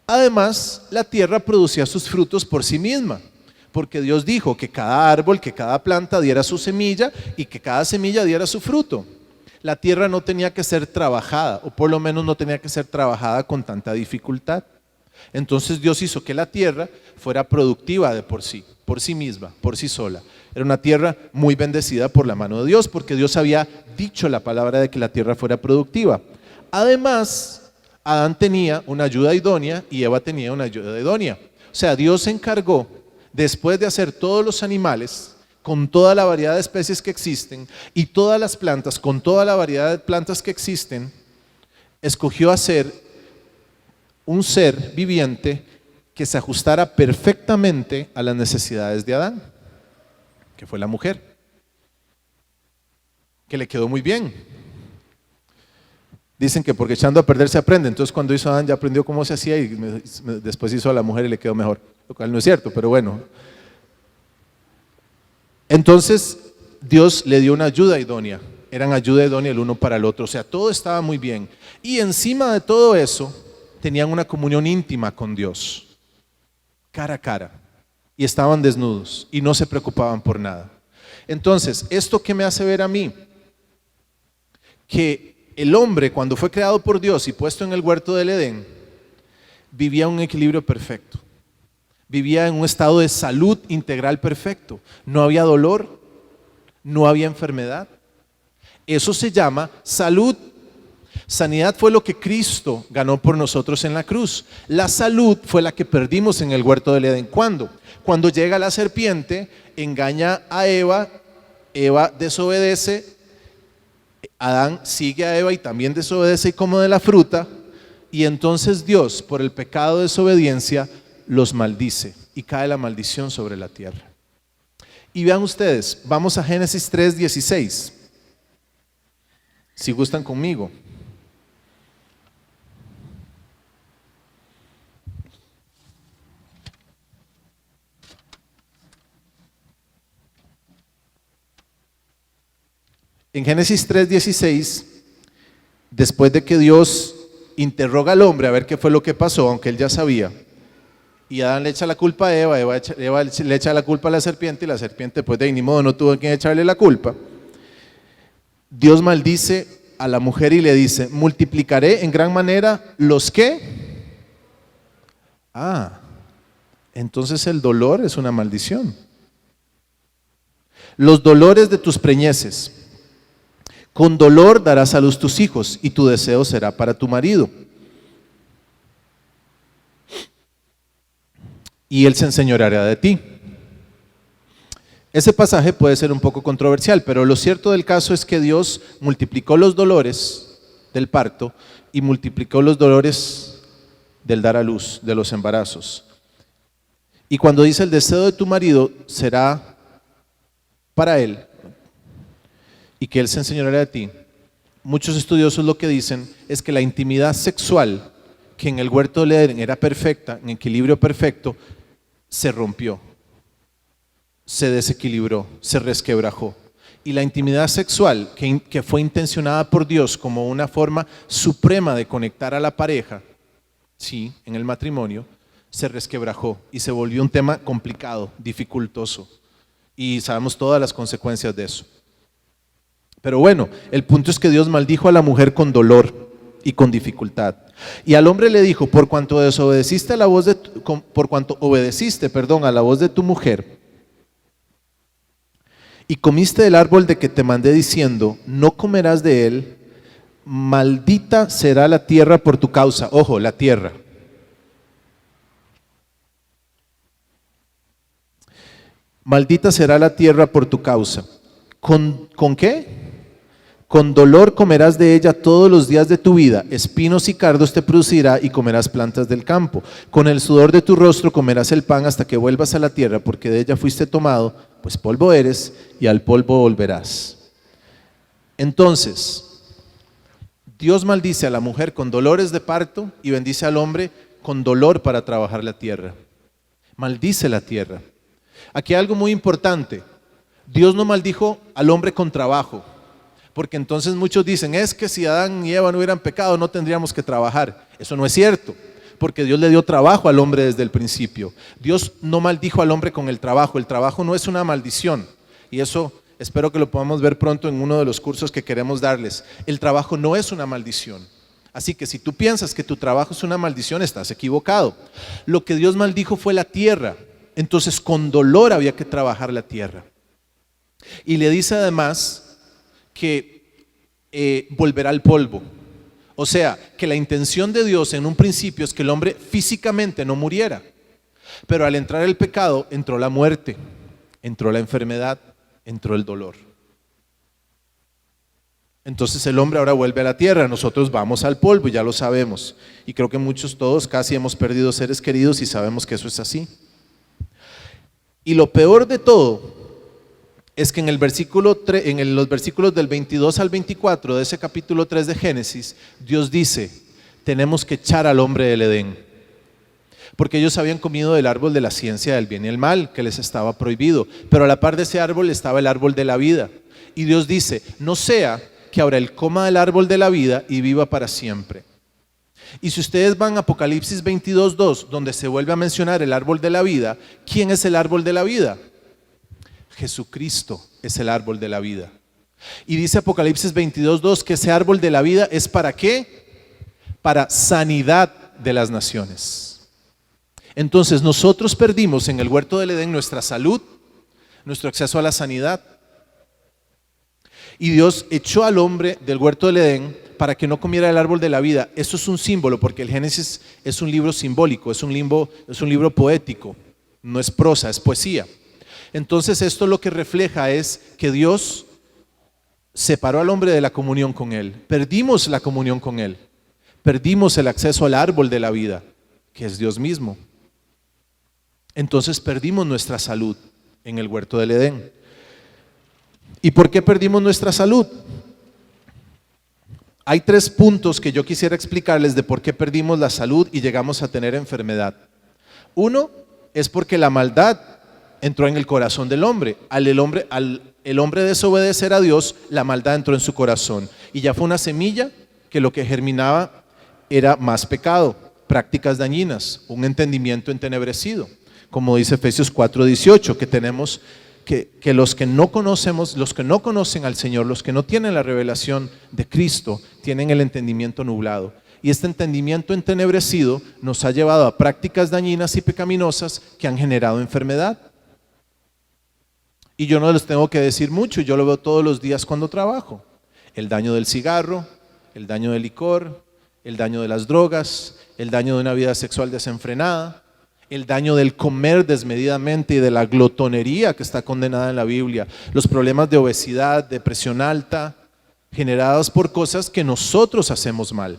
Además, la tierra producía sus frutos por sí misma. porque Dios dijo que cada árbol, que cada planta diera su semilla y que cada semilla diera su fruto. La tierra no tenía que ser trabajada, o por lo menos no tenía que ser trabajada con tanta dificultad. Entonces Dios hizo que la tierra fuera productiva de por sí misma, por sí sola. Era una tierra muy bendecida por la mano de Dios, porque Dios había dicho la palabra de que la tierra fuera productiva. Además, Adán tenía una ayuda idónea y Eva tenía una ayuda idónea. O sea, Dios se encargó, después de hacer todos los animales, con toda la variedad de especies que existen, y todas las plantas, con toda la variedad de plantas que existen, escogió hacer un ser viviente que se ajustara perfectamente a las necesidades de Adán, que fue la mujer, que le quedó muy bien. Dicen que porque echando a perder se aprende. Entonces cuando hizo Adán ya aprendió cómo se hacía y después hizo a la mujer y le quedó mejor, lo cual no es cierto, pero bueno. Entonces Dios le dio una ayuda idónea, eran ayuda idónea el uno para el otro, o sea, todo estaba muy bien. Y encima de todo eso tenían una comunión íntima con Dios, cara a cara, y estaban desnudos y no se preocupaban por nada. Entonces, ¿esto qué me hace ver a mí? Que el hombre, cuando fue creado por Dios y puesto en el huerto del Edén, vivía un equilibrio perfecto, vivía en un estado de salud integral perfecto, no había dolor, no había enfermedad. Eso se llama salud. Sanidad fue lo que Cristo ganó por nosotros en la cruz. La salud fue la que perdimos en el huerto del Edén. ¿Cuándo? Cuando llega la serpiente, engaña a Eva, Eva desobedece, Adán sigue a Eva y también desobedece y come de la fruta, y entonces Dios, por el pecado de desobediencia, los maldice y cae la maldición sobre la tierra. Y vean ustedes, vamos a Génesis 3:16, si gustan conmigo. En Génesis 3:16, después de que Dios interroga al hombre a ver qué fue lo que pasó, aunque él ya sabía, y Adán le echa la culpa a Eva, Eva le echa la culpa a la serpiente, y la serpiente pues de ni modo no tuvo quien echarle la culpa. Dios maldice a la mujer y le dice: multiplicaré en gran manera los que. Entonces el dolor es una maldición. Los dolores de tus preñeces. Con dolor darás a luz tus hijos y tu deseo será para tu marido. Y él se enseñoreará de ti. Ese pasaje puede ser un poco controversial, pero lo cierto del caso es que Dios multiplicó los dolores del parto y multiplicó los dolores del dar a luz, de los embarazos. Y cuando dice el deseo de tu marido será para él y que él se enseñoreará de ti, muchos estudiosos lo que dicen es que la intimidad sexual, que en el huerto del Edén era perfecta, en equilibrio perfecto, se rompió, se desequilibró, se resquebrajó. Y la intimidad sexual que fue intencionada por Dios como una forma suprema de conectar a la pareja, sí, en el matrimonio, se resquebrajó y se volvió un tema complicado, dificultoso. Y sabemos todas las consecuencias de eso. Pero bueno, el punto es que Dios maldijo a la mujer con dolor y con dificultad. Y al hombre le dijo: por cuanto obedeciste a la voz de tu mujer y comiste del árbol de que te mandé diciendo: no comerás de él, maldita será la tierra por tu causa. Ojo, la tierra. Maldita será la tierra por tu causa. ¿Con qué? Con dolor comerás de ella todos los días de tu vida, espinos y cardos te producirá y comerás plantas del campo. Con el sudor de tu rostro comerás el pan hasta que vuelvas a la tierra, porque de ella fuiste tomado, pues polvo eres y al polvo volverás. Entonces, Dios maldice a la mujer con dolores de parto y bendice al hombre con dolor para trabajar la tierra. Maldice la tierra. Aquí hay algo muy importante. Dios no maldijo al hombre con trabajo. Porque entonces muchos dicen: es que si Adán y Eva no hubieran pecado no tendríamos que trabajar. Eso no es cierto, porque Dios le dio trabajo al hombre desde el principio. Dios no maldijo al hombre con el trabajo no es una maldición, y eso espero que lo podamos ver pronto en uno de los cursos que queremos darles. El trabajo no es una maldición. Así que si tú piensas que tu trabajo es una maldición, estás equivocado. Lo que Dios maldijo fue la tierra. Entonces con dolor había que trabajar la tierra. Y le dice además que volverá al polvo. O sea, que la intención de Dios en un principio es que el hombre físicamente no muriera. Pero al entrar el pecado, entró la muerte, entró la enfermedad, entró el dolor. Entonces el hombre ahora vuelve a la tierra, nosotros vamos al polvo, ya lo sabemos. Y creo que todos casi hemos perdido seres queridos y sabemos que eso es así. Y lo peor de todo es que en los versículos del 22 al 24 de ese capítulo 3 de Génesis, Dios dice, tenemos que echar al hombre del Edén. Porque ellos habían comido del árbol de la ciencia del bien y el mal, que les estaba prohibido. Pero a la par de ese árbol estaba el árbol de la vida. Y Dios dice, no sea que ahora él coma del árbol de la vida y viva para siempre. Y si ustedes van a Apocalipsis 22:2, donde se vuelve a mencionar el árbol de la vida, ¿quién es el árbol de la vida? Jesucristo es el árbol de la vida. Y dice Apocalipsis 22:2 que ese árbol de la vida es ¿para qué? Para sanidad de las naciones. Entonces nosotros perdimos en el huerto del Edén nuestra salud, nuestro acceso a la sanidad. Y Dios echó al hombre del huerto del Edén para que no comiera el árbol de la vida. Eso es un símbolo, porque el Génesis es un libro simbólico, es un libro poético, no es prosa, es poesía. Entonces esto lo que refleja es que Dios separó al hombre de la comunión con Él. Perdimos la comunión con Él. Perdimos el acceso al árbol de la vida, que es Dios mismo. Entonces perdimos nuestra salud en el huerto del Edén. ¿Y por qué perdimos nuestra salud? Hay 3 puntos que yo quisiera explicarles de por qué perdimos la salud y llegamos a tener enfermedad. Uno es porque la maldad entró en el corazón del hombre. Al el hombre desobedecer a Dios, la maldad entró en su corazón. Y ya fue una semilla que lo que germinaba era más pecado, prácticas dañinas, un entendimiento entenebrecido. Como dice Efesios 4:18, que tenemos que los que no conocen al Señor, los que no tienen la revelación de Cristo, tienen el entendimiento nublado. Y este entendimiento entenebrecido nos ha llevado a prácticas dañinas y pecaminosas que han generado enfermedad. Y yo no les tengo que decir mucho, yo lo veo todos los días cuando trabajo. El daño del cigarro, el daño del licor, el daño de las drogas, el daño de una vida sexual desenfrenada, el daño del comer desmedidamente y de la glotonería que está condenada en la Biblia, los problemas de obesidad, de presión alta, generados por cosas que nosotros hacemos mal.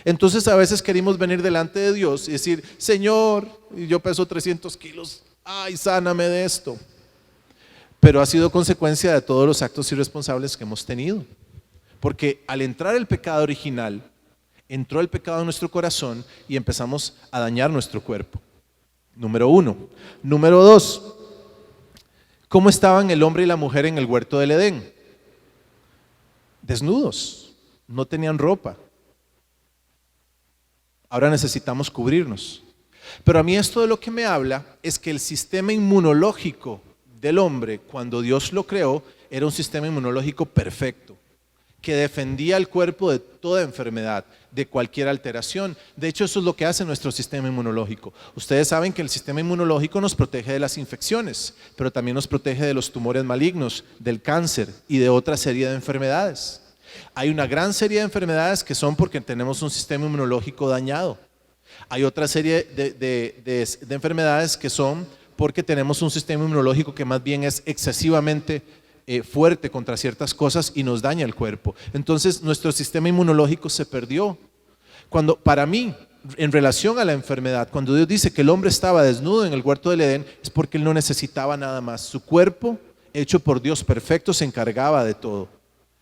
Entonces a veces queremos venir delante de Dios y decir, Señor, yo peso 300 kilos, ay, sáname de esto. Pero ha sido consecuencia de todos los actos irresponsables que hemos tenido. Porque al entrar el pecado original, entró el pecado en nuestro corazón y empezamos a dañar nuestro cuerpo. Número 1. Número 2. ¿Cómo estaban el hombre y la mujer en el huerto del Edén? Desnudos, no tenían ropa. Ahora necesitamos cubrirnos. Pero a mí esto de lo que me habla es que el sistema inmunológico del hombre, cuando Dios lo creó, era un sistema inmunológico perfecto, que defendía el cuerpo de toda enfermedad, de cualquier alteración. De hecho, eso es lo que hace nuestro sistema inmunológico. Ustedes saben que el sistema inmunológico nos protege de las infecciones, pero también nos protege de los tumores malignos, del cáncer y de otra serie de enfermedades. Hay una gran serie de enfermedades que son porque tenemos un sistema inmunológico dañado. Hay otra serie de enfermedades que son porque tenemos un sistema inmunológico que más bien es excesivamente fuerte contra ciertas cosas y nos daña el cuerpo. Entonces nuestro sistema inmunológico se perdió. Para mí, en relación a la enfermedad, cuando Dios dice que el hombre estaba desnudo en el huerto del Edén, es porque él no necesitaba nada más. Su cuerpo, hecho por Dios perfecto, se encargaba de todo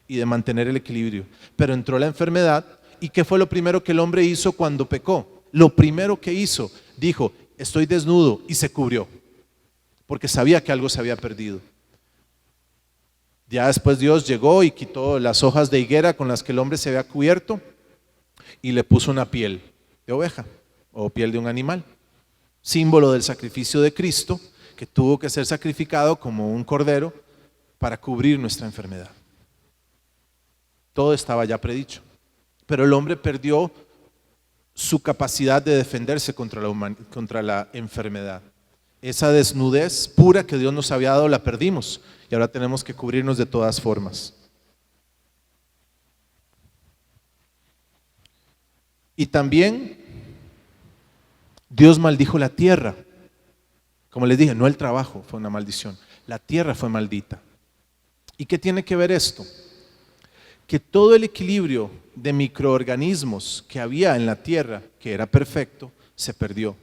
y de mantener el equilibrio. Pero entró la enfermedad, ¿y qué fue lo primero que el hombre hizo cuando pecó? Lo primero que hizo, dijo, estoy desnudo, y se cubrió, porque sabía que algo se había perdido. Ya después Dios llegó y quitó las hojas de higuera con las que el hombre se había cubierto y le puso una piel de oveja. o piel de un animal, símbolo del sacrificio de Cristo, que tuvo que ser sacrificado como un cordero para cubrir nuestra enfermedad. Todo estaba ya predicho, pero el hombre perdió su capacidad de defenderse contra la enfermedad. Esa desnudez pura que Dios nos había dado la perdimos y ahora tenemos que cubrirnos de todas formas. Y también Dios maldijo la tierra. Como les dije, no el trabajo fue una maldición, la tierra fue maldita. ¿Y qué tiene que ver esto? Que todo el equilibrio de microorganismos que había en la tierra, que era perfecto, se perdió.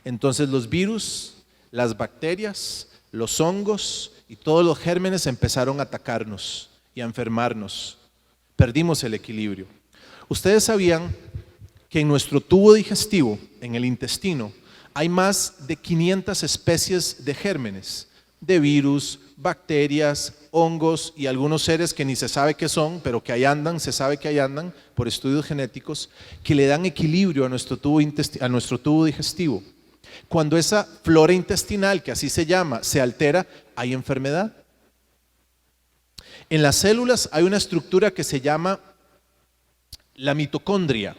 Entonces los virus, las bacterias, los hongos y todos los gérmenes empezaron a atacarnos y a enfermarnos. Perdimos el equilibrio. Ustedes sabían que en nuestro tubo digestivo, en el intestino, hay más de 500 especies de gérmenes, de virus, bacterias, hongos y algunos seres que ni se sabe qué son, pero que ahí andan, se sabe que ahí andan por estudios genéticos, que le dan equilibrio a nuestro tubo digestivo. Cuando esa flora intestinal, que así se llama, se altera, hay enfermedad. En las células hay una estructura que se llama la mitocondria,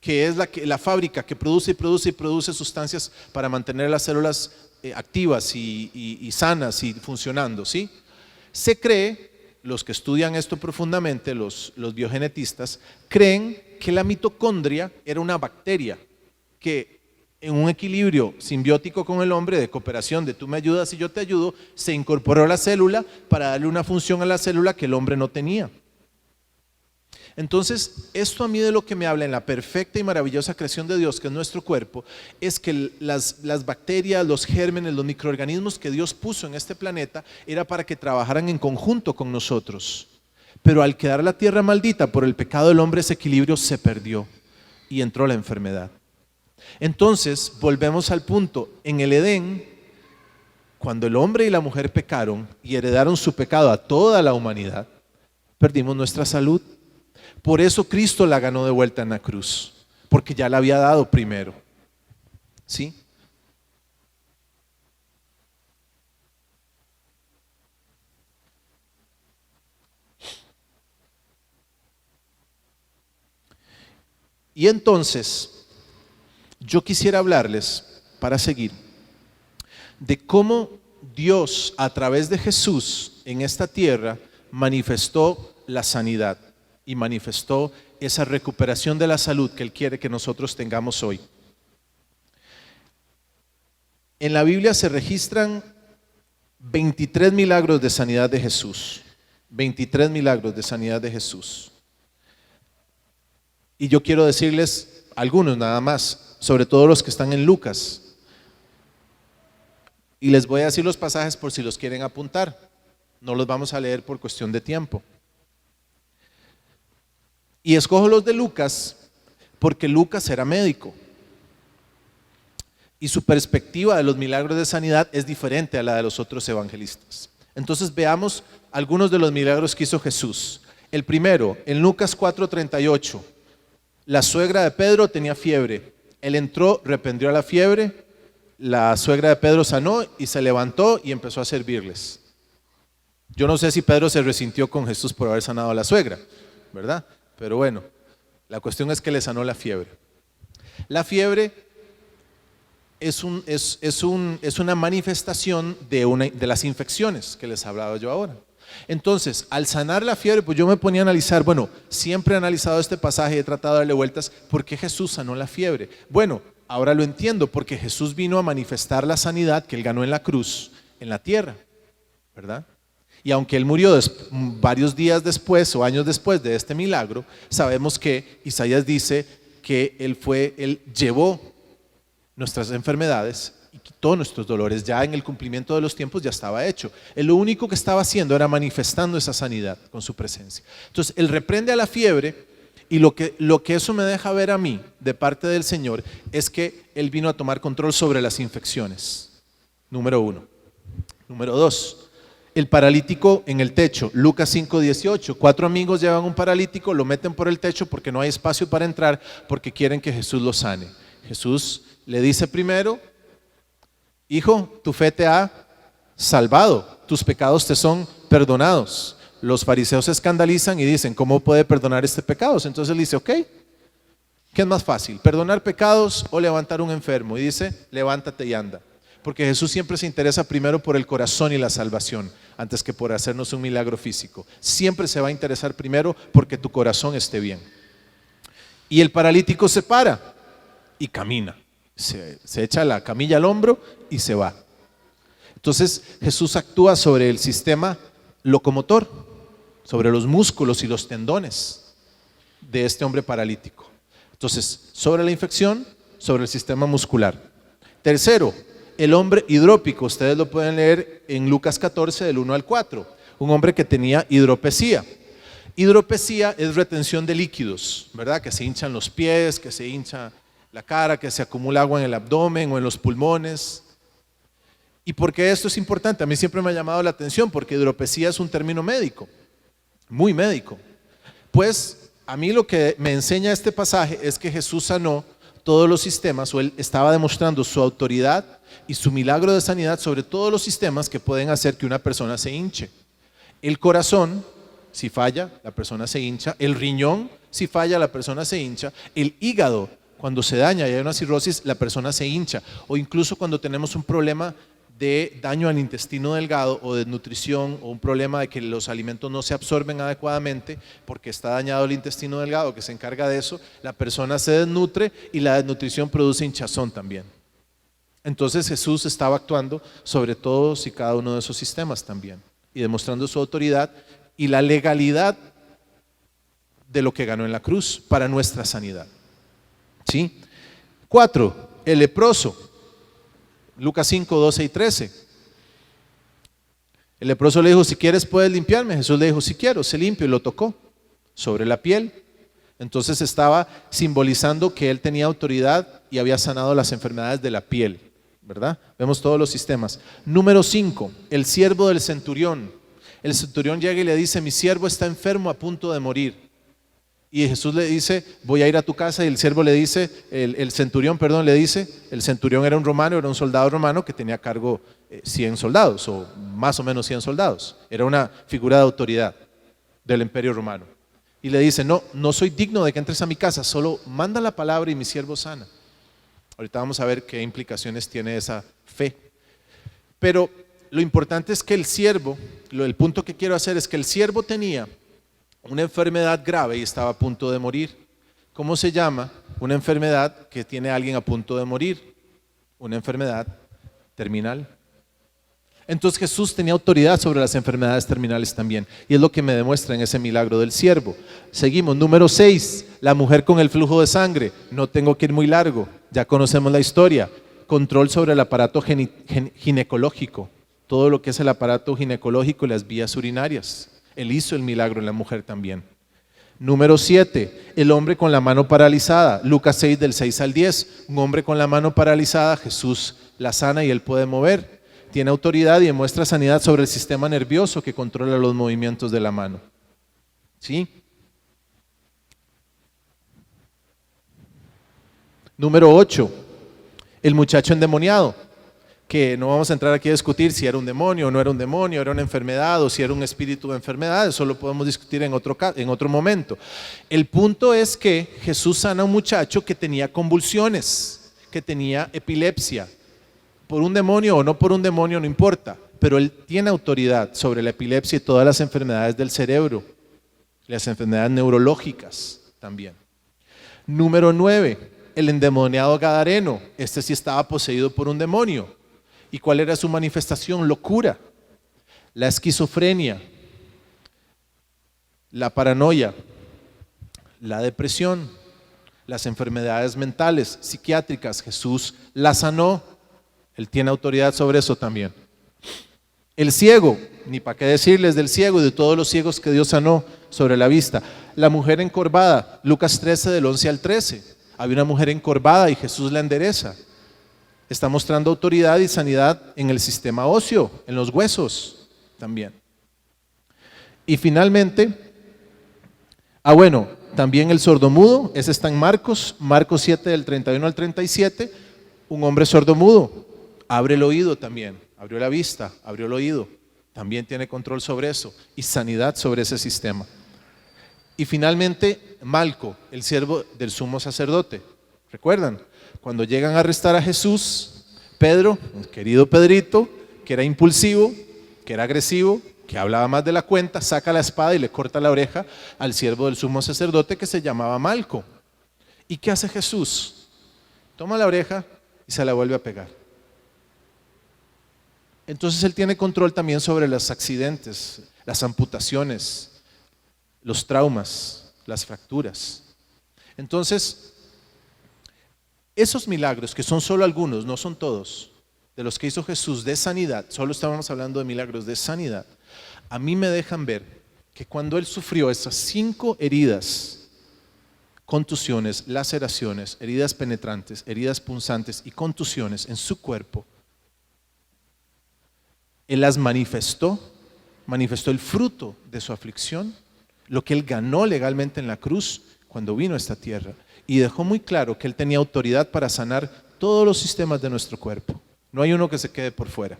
que es la fábrica que produce sustancias para mantener las células activas y sanas y funcionando, ¿sí? Se cree, los que estudian esto profundamente, los biogenetistas, creen que la mitocondria era una bacteria que en un equilibrio simbiótico con el hombre, de cooperación, de tú me ayudas y yo te ayudo, se incorporó a la célula para darle una función a la célula que el hombre no tenía. Entonces, esto a mí de lo que me habla en la perfecta y maravillosa creación de Dios, que es nuestro cuerpo, es que las bacterias, los gérmenes, los microorganismos que Dios puso en este planeta, era para que trabajaran en conjunto con nosotros. Pero al quedar la tierra maldita por el pecado del hombre, ese equilibrio se perdió y entró la enfermedad. Entonces, volvemos al punto, en el Edén, cuando el hombre y la mujer pecaron y heredaron su pecado a toda la humanidad, perdimos nuestra salud. Por eso Cristo la ganó de vuelta en la cruz, porque ya la había dado primero. ¿Sí? Y entonces, yo quisiera hablarles, para seguir, de cómo Dios a través de Jesús en esta tierra manifestó la sanidad y manifestó esa recuperación de la salud que Él quiere que nosotros tengamos hoy. En la Biblia se registran 23 milagros de sanidad de Jesús. 23 milagros de sanidad de Jesús. Y yo quiero decirles algunos nada más, sobre todo los que están en Lucas. Y les voy a decir los pasajes por si los quieren apuntar. No los vamos a leer por cuestión de tiempo. Y escojo los de Lucas porque Lucas era médico y su perspectiva de los milagros de sanidad es diferente a la de los otros evangelistas. Entonces veamos algunos de los milagros que hizo Jesús. El primero, en Lucas 4:38, la suegra de Pedro tenía fiebre. Él entró, reprendió a la fiebre, la suegra de Pedro sanó y se levantó y empezó a servirles. Yo no sé si Pedro se resintió con Jesús por haber sanado a la suegra, ¿verdad? Pero bueno, la cuestión es que le sanó la fiebre. La fiebre es una manifestación de las infecciones que les hablaba yo ahora. Entonces, al sanar la fiebre, pues yo me ponía a analizar, bueno, siempre he analizado este pasaje y he tratado de darle vueltas, ¿por qué Jesús sanó la fiebre? Bueno, ahora lo entiendo, porque Jesús vino a manifestar la sanidad que Él ganó en la cruz, en la tierra, ¿verdad? Y aunque Él murió varios días después o años después de este milagro, sabemos que Isaías dice que Él llevó nuestras enfermedades y quitó nuestros dolores. Ya en el cumplimiento de los tiempos ya estaba hecho. Él lo único que estaba haciendo era manifestando esa sanidad con su presencia. Entonces Él reprende a la fiebre y lo que eso me deja ver a mí de parte del Señor es que Él vino a tomar control sobre las infecciones. Número 1. Número 2. El paralítico en el techo, Lucas 5:18, 4 amigos llevan un paralítico, lo meten por el techo porque no hay espacio para entrar, porque quieren que Jesús lo sane. Jesús le dice primero: hijo, tu fe te ha salvado, tus pecados te son perdonados. Los fariseos se escandalizan y dicen: ¿cómo puede perdonar este pecado? Entonces él dice: ok, ¿qué es más fácil, perdonar pecados o levantar un enfermo? Y dice: levántate y anda. Porque Jesús siempre se interesa primero por el corazón y la salvación, antes que por hacernos un milagro físico. Siempre se va a interesar primero porque tu corazón esté bien. Y el paralítico se para y camina, se echa la camilla al hombro y se va. Entonces Jesús actúa sobre el sistema locomotor, sobre los músculos y los tendones de este hombre paralítico. Entonces, sobre la infección, sobre el sistema muscular. Tercero, el hombre hidrópico. Ustedes lo pueden leer en Lucas 14 del 1 al 4. Un hombre que tenía hidropesía. Hidropesía es retención de líquidos, ¿verdad? Que se hinchan los pies, que se hincha la cara, que se acumula agua en el abdomen o en los pulmones. ¿Y por qué esto es importante? A mí siempre me ha llamado la atención porque hidropesía es un término médico, muy médico. Pues a mí lo que me enseña este pasaje es que Jesús sanó todos los sistemas, o él estaba demostrando su autoridad y su milagro de sanidad sobre todos los sistemas que pueden hacer que una persona se hinche. El corazón, si falla, la persona se hincha. El riñón, si falla, la persona se hincha. El hígado, cuando se daña y hay una cirrosis, la persona se hincha. O incluso cuando tenemos un problema de daño al intestino delgado o de nutrición, o un problema de que los alimentos no se absorben adecuadamente porque está dañado el intestino delgado que se encarga de eso, la persona se desnutre y la desnutrición produce hinchazón también. Entonces Jesús estaba actuando sobre todos y cada uno de esos sistemas también y demostrando su autoridad y la legalidad de lo que ganó en la cruz para nuestra sanidad. ¿Sí? 4. El leproso. Lucas 5, 12 y 13. El leproso le dijo: si quieres puedes limpiarme. Jesús le dijo: si quiero. Se limpió y lo tocó sobre la piel. Entonces estaba simbolizando que él tenía autoridad y había sanado las enfermedades de la piel, ¿verdad? Vemos todos los sistemas. Número 5, el siervo del centurión. El centurión llega y le dice: mi siervo está enfermo a punto de morir. Y Jesús le dice: voy a ir a tu casa. Y el siervo le dice, el centurión era un romano, era un soldado romano que tenía a cargo 100 soldados, o más o menos 100 soldados. Era una figura de autoridad del imperio romano. Y le dice: no soy digno de que entres a mi casa, solo manda la palabra y mi siervo sana. Ahorita vamos a ver qué implicaciones tiene esa fe. Pero lo importante es que el siervo, el punto que quiero hacer es que el siervo tenía una enfermedad grave y estaba a punto de morir. ¿Cómo se llama una enfermedad que tiene a alguien a punto de morir? Una enfermedad terminal. Entonces Jesús tenía autoridad sobre las enfermedades terminales también, y es lo que me demuestra en ese milagro del siervo. Seguimos, número 6, la mujer con el flujo de sangre. No tengo que ir muy largo, ya conocemos la historia. Control sobre el aparato ginecológico, todo lo que es el aparato ginecológico y las vías urinarias. Él hizo el milagro en la mujer también. Número 7, el hombre con la mano paralizada. Lucas 6 del 6 al 10. Un hombre con la mano paralizada, Jesús la sana y él puede mover. Tiene autoridad y demuestra sanidad sobre el sistema nervioso que controla los movimientos de la mano. ¿Sí? Número 8, el muchacho endemoniado, que no vamos a entrar aquí a discutir si era un demonio o no era un demonio, era una enfermedad o si era un espíritu de enfermedad. Eso lo podemos discutir en otro momento. El punto es que Jesús sana a un muchacho que tenía convulsiones, que tenía epilepsia. Por un demonio o no por un demonio no importa, pero él tiene autoridad sobre la epilepsia y todas las enfermedades del cerebro, las enfermedades neurológicas también. Número 9, el endemoniado gadareno. Este sí estaba poseído por un demonio. ¿Y cuál era su manifestación? Locura, la esquizofrenia, la paranoia, la depresión, las enfermedades mentales, psiquiátricas. Jesús la sanó. Él tiene autoridad sobre eso también. El ciego, ni para qué decirles del ciego y de todos los ciegos que Dios sanó sobre la vista. La mujer encorvada, Lucas 13 del 11 al 13. Había una mujer encorvada y Jesús la endereza. Está mostrando autoridad y sanidad en el sistema óseo, en los huesos también. Y finalmente, también el sordomudo, ese está en Marcos 7 del 31 al 37, un hombre sordomudo, abre el oído también, abrió la vista, abrió el oído, también tiene control sobre eso y sanidad sobre ese sistema. Y finalmente Malco, el siervo del sumo sacerdote. ¿Recuerdan? Cuando llegan a arrestar a Jesús, Pedro, el querido Pedrito, que era impulsivo, que era agresivo, que hablaba más de la cuenta, saca la espada y le corta la oreja al siervo del sumo sacerdote que se llamaba Malco. ¿Y qué hace Jesús? Toma la oreja y se la vuelve a pegar. Entonces él tiene control también sobre los accidentes, las amputaciones, los traumas, las fracturas. Entonces, esos milagros, que son solo algunos, no son todos, de los que hizo Jesús de sanidad, solo estábamos hablando de milagros de sanidad, a mí me dejan ver que cuando él sufrió esas 5 heridas, contusiones, laceraciones, heridas penetrantes, heridas punzantes y contusiones en su cuerpo, él las manifestó el fruto de su aflicción, lo que él ganó legalmente en la cruz cuando vino a esta tierra, y dejó muy claro que él tenía autoridad para sanar todos los sistemas de nuestro cuerpo. No hay uno que se quede por fuera.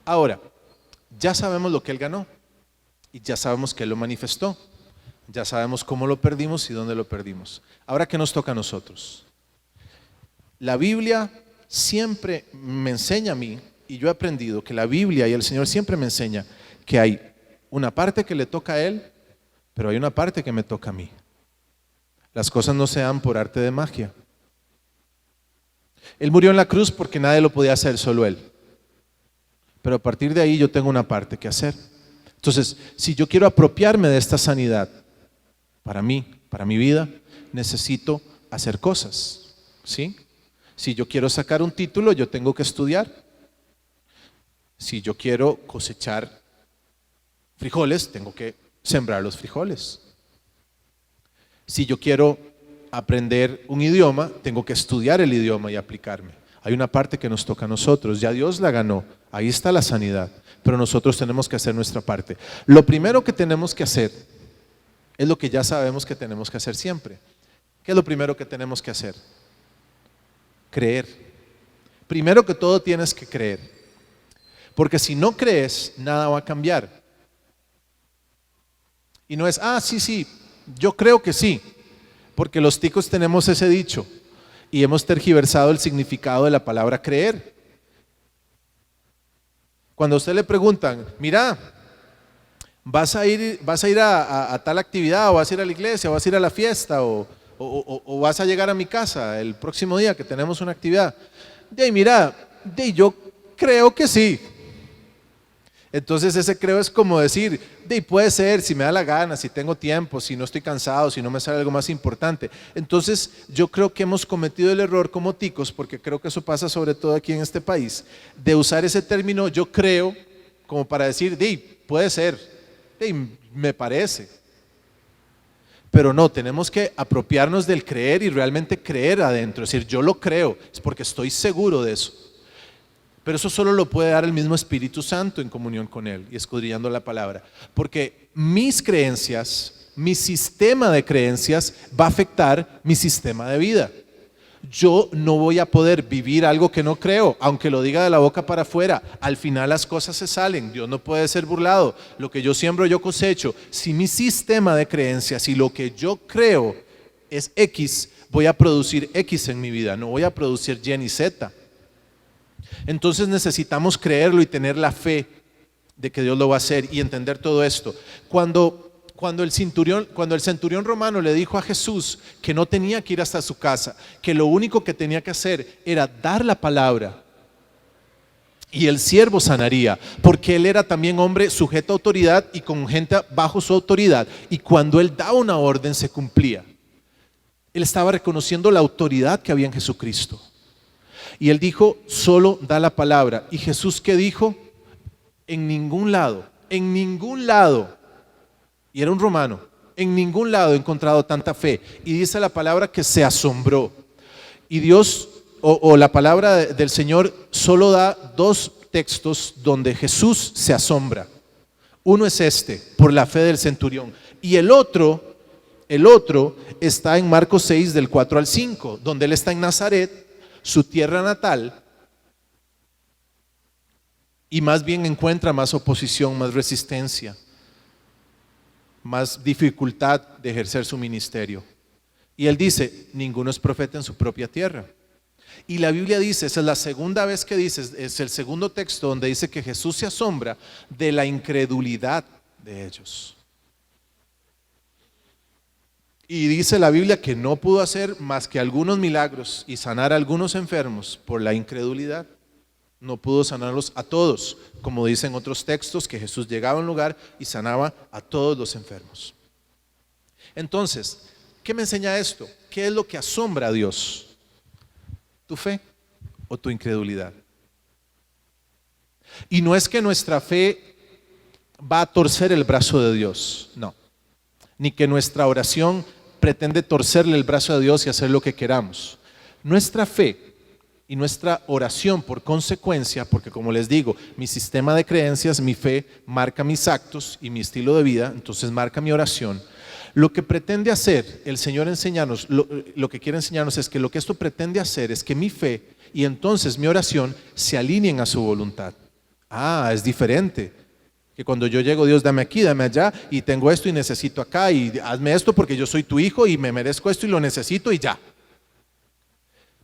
Ahora, ya sabemos lo que él ganó y ya sabemos que él lo manifestó. Ya sabemos cómo lo perdimos y dónde lo perdimos. Ahora, ¿qué nos toca a nosotros? La Biblia siempre me enseña a mí, y yo he aprendido que la Biblia y el Señor siempre me enseña que hay una parte que le toca a Él, pero hay una parte que me toca a mí. Las cosas no se dan por arte de magia. Él murió en la cruz porque nadie lo podía hacer, solo Él. Pero a partir de ahí yo tengo una parte que hacer. Entonces, si yo quiero apropiarme de esta sanidad, para mí, para mi vida, necesito hacer cosas, ¿sí? Si yo quiero sacar un título, yo tengo que estudiar. Si yo quiero cosechar frijoles, tengo que sembrar los frijoles. Si yo quiero aprender un idioma, tengo que estudiar el idioma y aplicarme. Hay una parte que nos toca a nosotros, ya Dios la ganó, ahí está la sanidad, pero nosotros tenemos que hacer nuestra parte. Lo primero que tenemos que hacer es lo que ya sabemos que tenemos que hacer siempre. ¿Qué es lo primero que tenemos que hacer? Creer. Primero que todo tienes que creer, porque si no crees, nada va a cambiar. Y no es, sí, yo creo que sí, porque los ticos tenemos ese dicho y hemos tergiversado el significado de la palabra creer. Cuando a usted le preguntan, mira, ¿vas a ir a tal actividad, o vas a ir a la iglesia, o vas a ir a la fiesta, o vas a llegar a mi casa el próximo día que tenemos una actividad? Yo creo que sí. Entonces ese creo es como decir, puede ser, si me da la gana, si tengo tiempo, si no estoy cansado, si no me sale algo más importante. Entonces yo creo que hemos cometido el error como ticos, porque creo que eso pasa sobre todo aquí en este país, de usar ese término yo creo como para decir, puede ser, me parece. Pero no, tenemos que apropiarnos del creer y realmente creer adentro, es decir, yo lo creo, es porque estoy seguro de eso. Pero eso solo lo puede dar el mismo Espíritu Santo en comunión con Él y escudriñando la palabra. Porque mis creencias, mi sistema de creencias va a afectar mi sistema de vida. Yo no voy a poder vivir algo que no creo, aunque lo diga de la boca para afuera. Al final las cosas se salen, Dios no puede ser burlado. Lo que yo siembro, yo cosecho. Si mi sistema de creencias y lo que yo creo es X, voy a producir X en mi vida, no voy a producir Y ni Z. Entonces necesitamos creerlo y tener la fe de que Dios lo va a hacer y entender todo esto. Cuando el centurión romano le dijo a Jesús que no tenía que ir hasta su casa, que lo único que tenía que hacer era dar la palabra y el siervo sanaría, porque él era también hombre sujeto a autoridad y con gente bajo su autoridad, y cuando él daba una orden se cumplía. Él estaba reconociendo la autoridad que había en Jesucristo. Y él dijo, solo da la palabra. ¿Y Jesús qué dijo? En ningún lado, y era un romano, en ningún lado he encontrado tanta fe. Y dice la palabra que se asombró. Y Dios o la palabra del Señor solo da dos textos donde Jesús se asombra. Uno es este, por la fe del centurión. Y el otro está en Marcos 6 del 4 al 5, donde él está en Nazaret, su tierra natal, y más bien encuentra más oposición, más resistencia, más dificultad de ejercer su ministerio. Y él dice, ninguno es profeta en su propia tierra. Y la Biblia dice, esa es la segunda vez que dice, es el segundo texto donde dice que Jesús se asombra de la incredulidad de ellos. Y dice la Biblia que no pudo hacer más que algunos milagros y sanar a algunos enfermos por la incredulidad. No pudo sanarlos a todos, como dicen otros textos, que Jesús llegaba a un lugar y sanaba a todos los enfermos. Entonces, ¿qué me enseña esto? ¿Qué es lo que asombra a Dios? ¿Tu fe o tu incredulidad? Y no es que nuestra fe va a torcer el brazo de Dios, no. Ni que nuestra oración pretende torcerle el brazo a Dios y hacer lo que queramos. Nuestra fe y nuestra oración, por consecuencia, porque como les digo, mi sistema de creencias, mi fe marca mis actos y mi estilo de vida, entonces marca mi oración. Lo que pretende hacer el Señor enseñarnos, lo que quiere enseñarnos es que lo que esto pretende hacer es que mi fe y entonces mi oración se alineen a su voluntad. Es diferente que cuando yo llego, Dios, dame aquí, dame allá, y tengo esto y necesito acá, y hazme esto porque yo soy tu hijo y me merezco esto y lo necesito y ya.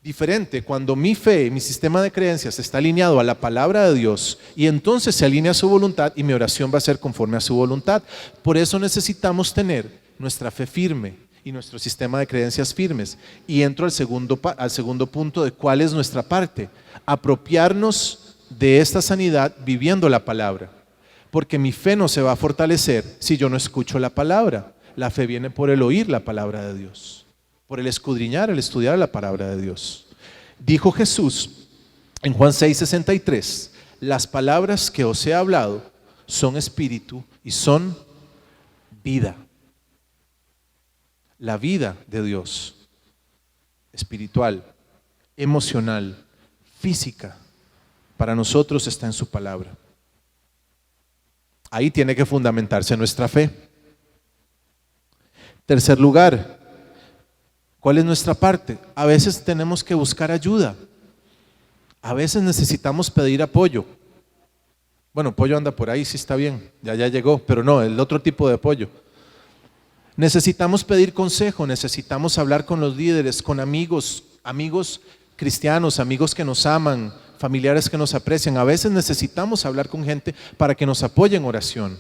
Diferente cuando mi fe, mi sistema de creencias está alineado a la palabra de Dios y entonces se alinea a su voluntad y mi oración va a ser conforme a su voluntad. Por eso necesitamos tener nuestra fe firme y nuestro sistema de creencias firmes. Y entro al segundo punto de cuál es nuestra parte. Apropiarnos de esta sanidad viviendo la palabra. Porque mi fe no se va a fortalecer si yo no escucho la palabra. La fe viene por el oír la palabra de Dios. Por el escudriñar, el estudiar la palabra de Dios. Dijo Jesús en Juan 6:63, las palabras que os he hablado son espíritu y son vida. La vida de Dios, espiritual, emocional, física, para nosotros está en su palabra. Ahí tiene que fundamentarse nuestra fe. Tercer lugar, ¿cuál es nuestra parte? A veces tenemos que buscar ayuda. A veces necesitamos pedir apoyo. Bueno, apoyo anda por ahí, sí está bien, ya llegó, pero no, el otro tipo de apoyo. Necesitamos pedir consejo, necesitamos hablar con los líderes, con amigos cristianos, amigos que nos aman, familiares que nos aprecian. A veces necesitamos hablar con gente para que nos apoye en oración.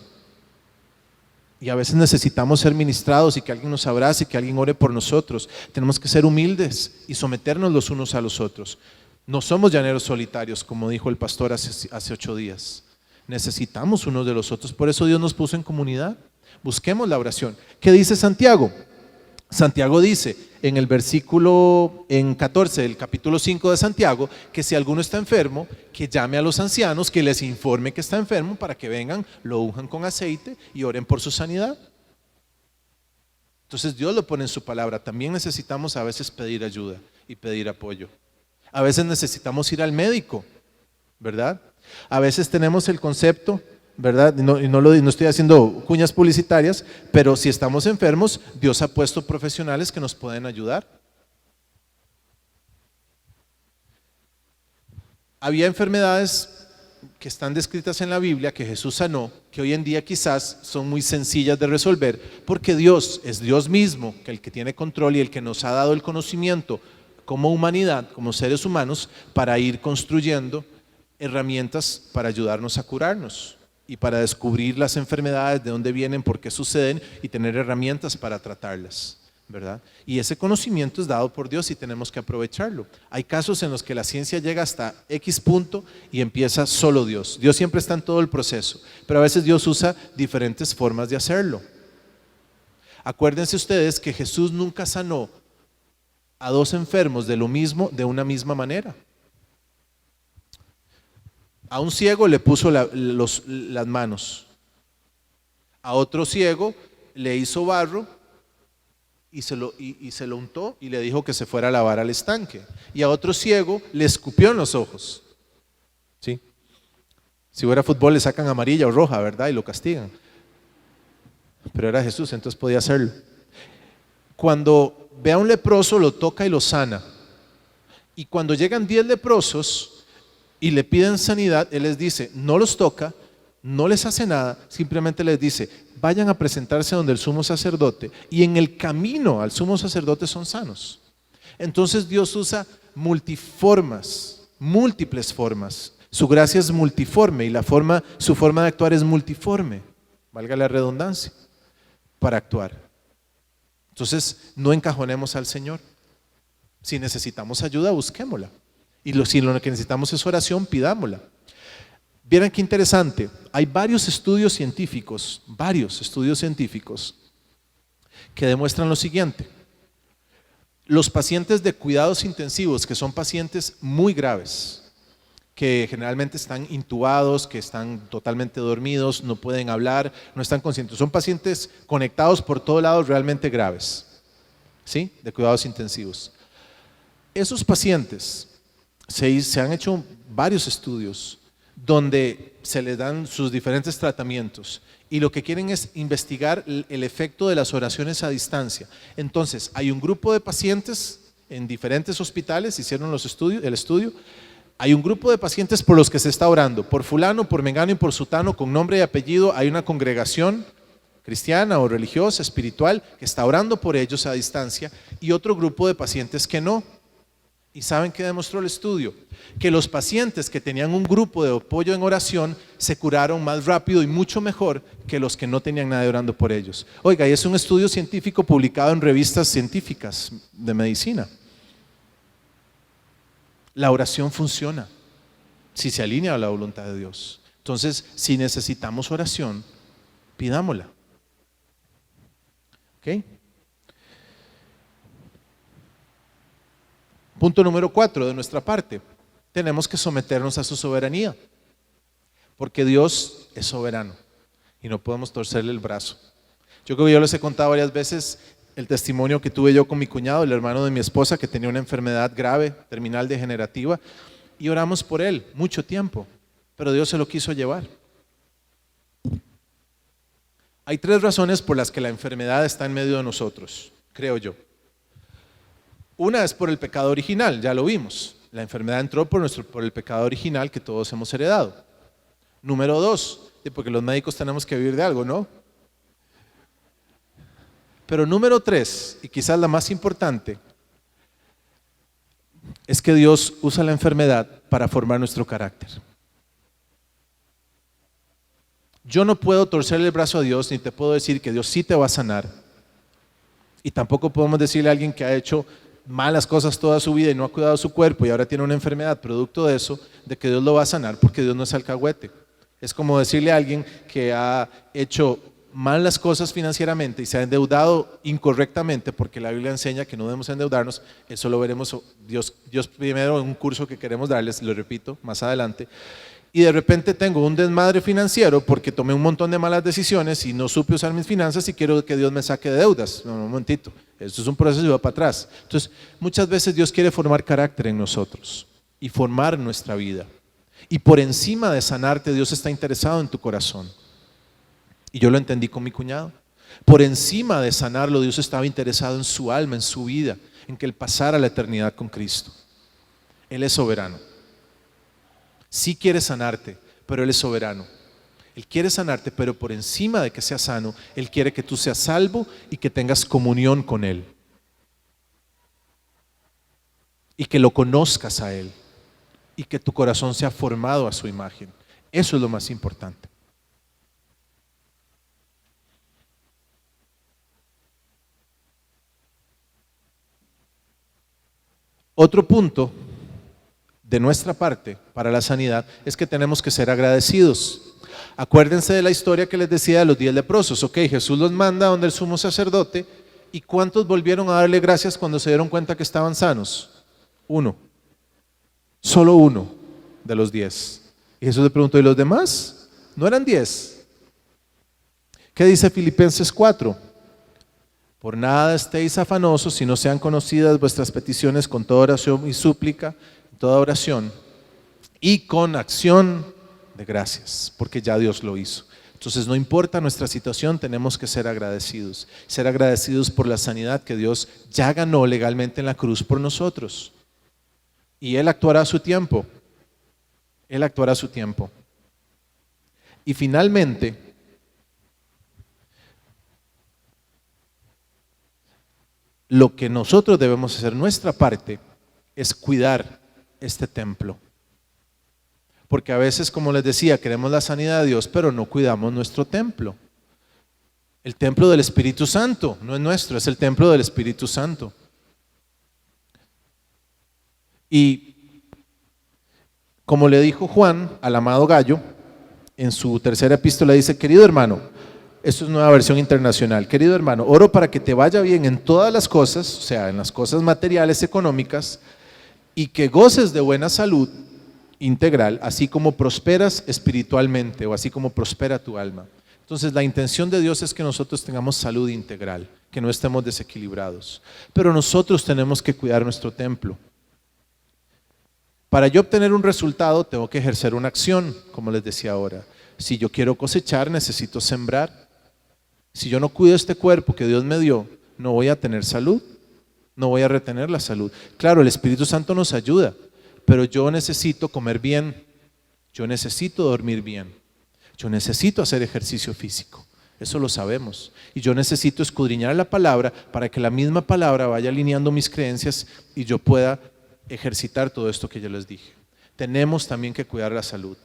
Y a veces necesitamos ser ministrados y que alguien nos abrace y que alguien ore por nosotros. Tenemos que ser humildes y someternos los unos a los otros. No somos llaneros solitarios, como dijo el pastor hace 8 días. Necesitamos unos de los otros. Por eso Dios nos puso en comunidad. Busquemos la oración. ¿Qué dice Santiago? Santiago dice en el versículo 14 del capítulo 5 de Santiago que si alguno está enfermo, que llame a los ancianos, que les informe que está enfermo para que vengan, lo unjan con aceite y oren por su sanidad. Entonces Dios lo pone en su palabra. También necesitamos a veces pedir ayuda y pedir apoyo. A veces necesitamos ir al médico, ¿verdad? A veces tenemos el concepto, ¿verdad? No estoy haciendo cuñas publicitarias, pero si estamos enfermos, Dios ha puesto profesionales que nos pueden ayudar. Había enfermedades que están descritas en la Biblia que Jesús sanó, que hoy en día quizás son muy sencillas de resolver, porque Dios es Dios mismo, que el que tiene control y el que nos ha dado el conocimiento como humanidad, como seres humanos, para ir construyendo herramientas para ayudarnos a curarnos y para descubrir las enfermedades, de dónde vienen, por qué suceden y tener herramientas para tratarlas, ¿verdad? Y ese conocimiento es dado por Dios y tenemos que aprovecharlo. Hay casos en los que la ciencia llega hasta X punto y empieza solo Dios. Dios siempre está en todo el proceso, pero a veces Dios usa diferentes formas de hacerlo. Acuérdense ustedes que Jesús nunca sanó a 2 enfermos de una misma manera. A un ciego le puso las manos, a otro ciego le hizo barro y se lo untó y le dijo que se fuera a lavar al estanque. Y a otro ciego le escupió en los ojos. ¿Sí? Si fuera fútbol le sacan amarilla o roja, ¿verdad? Y lo castigan. Pero era Jesús, entonces podía hacerlo. Cuando ve a un leproso lo toca y lo sana. Y cuando llegan 10 leprosos y le piden sanidad, Él les dice, no los toca, no les hace nada, simplemente les dice, vayan a presentarse donde el sumo sacerdote y en el camino al sumo sacerdote son sanos. Entonces Dios usa múltiples formas. Su gracia es multiforme y su forma de actuar es multiforme, valga la redundancia, para actuar. Entonces no encajonemos al Señor. Si necesitamos ayuda, busquémosla. Y si lo que necesitamos es oración, pidámosla. Vieran qué interesante, hay varios estudios científicos que demuestran lo siguiente. Los pacientes de cuidados intensivos, que son pacientes muy graves, que generalmente están intubados, que están totalmente dormidos, no pueden hablar, no están conscientes, son pacientes conectados por todos lados realmente graves, ¿sí? De cuidados intensivos. Esos pacientes, se han hecho varios estudios donde se les dan sus diferentes tratamientos y lo que quieren es investigar el efecto de las oraciones a distancia. Entonces, hay un grupo de pacientes en diferentes hospitales, hicieron el estudio, hay un grupo de pacientes por los que se está orando, por fulano, por mengano y por sutano, con nombre y apellido, hay una congregación cristiana o religiosa, espiritual, que está orando por ellos a distancia, y otro grupo de pacientes que no. ¿Y saben qué demostró el estudio? Que los pacientes que tenían un grupo de apoyo en oración se curaron más rápido y mucho mejor que los que no tenían nadie orando por ellos. Oiga, y es un estudio científico publicado en revistas científicas de medicina. La oración funciona si se alinea a la voluntad de Dios. Entonces, si necesitamos oración, pidámosla. ¿Ok? Punto número 4 de nuestra parte, tenemos que someternos a su soberanía, porque Dios es soberano y no podemos torcerle el brazo. Yo creo que yo les he contado varias veces el testimonio que tuve yo con mi cuñado, el hermano de mi esposa, que tenía una enfermedad grave, terminal degenerativa, y oramos por él mucho tiempo, pero Dios se lo quiso llevar. Hay 3 razones por las que la enfermedad está en medio de nosotros, creo yo. Una es por el pecado original, ya lo vimos. La enfermedad entró por el pecado original que todos hemos heredado. Número 2, porque los médicos tenemos que vivir de algo, ¿no? Pero número 3, y quizás la más importante, es que Dios usa la enfermedad para formar nuestro carácter. Yo no puedo torcerle el brazo a Dios, ni te puedo decir que Dios sí te va a sanar. Y tampoco podemos decirle a alguien que ha hecho malas cosas toda su vida y no ha cuidado su cuerpo y ahora tiene una enfermedad producto de eso, de que Dios lo va a sanar, porque Dios no es alcahuete. Es como decirle a alguien que ha hecho malas cosas financieramente y se ha endeudado incorrectamente, porque la Biblia enseña que no debemos endeudarnos. Eso lo veremos Dios primero en un curso que queremos darles, lo repito, más adelante. Y de repente tengo un desmadre financiero porque tomé un montón de malas decisiones y no supe usar mis finanzas y quiero que Dios me saque de deudas. No, un momentito, esto es un proceso y va para atrás. Entonces, muchas veces Dios quiere formar carácter en nosotros y formar nuestra vida. Y por encima de sanarte, Dios está interesado en tu corazón. Y yo lo entendí con mi cuñado. Por encima de sanarlo, Dios estaba interesado en su alma, en su vida, en que él pasara la eternidad con Cristo. Él es soberano. Sí quiere sanarte, pero Él es soberano. Él quiere sanarte, pero por encima de que seas sano, Él quiere que tú seas salvo y que tengas comunión con Él. Y que lo conozcas a Él. Y que tu corazón sea formado a su imagen. Eso es lo más importante. Otro punto de nuestra parte para la sanidad es que tenemos que ser agradecidos. Acuérdense de la historia que les decía de los 10 leprosos. Ok, Jesús los manda donde el sumo sacerdote, ¿y cuántos volvieron a darle gracias cuando se dieron cuenta que estaban sanos? 1. Solo 1 de los 10. Y Jesús le preguntó, ¿y los demás? ¿No eran 10? ¿Qué dice Filipenses 4? Por nada estéis afanosos, sino sean conocidas vuestras peticiones con toda oración y súplica, toda oración y con acción de gracias, porque ya Dios lo hizo. Entonces no importa nuestra situación, tenemos que ser agradecidos por la sanidad que Dios ya ganó legalmente en la cruz por nosotros. Y Él actuará a su tiempo. Él actuará a su tiempo. Y finalmente, lo que nosotros debemos hacer, nuestra parte, es cuidar este templo. Porque a veces, como les decía, queremos la sanidad de Dios, pero no cuidamos nuestro templo. El templo del Espíritu Santo, no es nuestro, es el templo del Espíritu Santo. Y como le dijo Juan al amado Gallo, en su tercera epístola dice: querido hermano, esto es nueva versión internacional, querido hermano, oro para que te vaya bien en todas las cosas, o sea, en las cosas materiales, económicas, y que goces de buena salud integral, así como prosperas espiritualmente, o así como prospera tu alma. Entonces la intención de Dios es que nosotros tengamos salud integral, que no estemos desequilibrados. Pero nosotros tenemos que cuidar nuestro templo. Para yo obtener un resultado tengo que ejercer una acción, como les decía ahora. Si yo quiero cosechar, necesito sembrar. Si yo no cuido este cuerpo que Dios me dio, no voy a tener salud, no voy a retener la salud. Claro, el Espíritu Santo nos ayuda, pero yo necesito comer bien, yo necesito dormir bien, yo necesito hacer ejercicio físico, eso lo sabemos. Y yo necesito escudriñar la palabra para que la misma palabra vaya alineando mis creencias y yo pueda ejercitar todo esto que yo les dije. Tenemos también que cuidar la salud.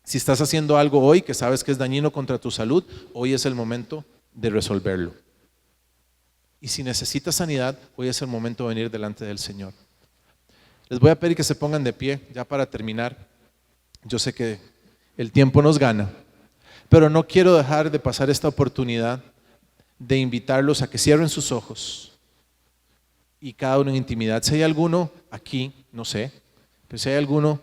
Si estás haciendo algo hoy que sabes que es dañino contra tu salud, hoy es el momento de resolverlo. Y si necesitas sanidad, hoy es el momento de venir delante del Señor. Les voy a pedir que se pongan de pie, ya para terminar. Yo sé que el tiempo nos gana, pero no quiero dejar de pasar esta oportunidad de invitarlos a que cierren sus ojos y cada uno en intimidad. Si hay alguno aquí, no sé, pero si hay alguno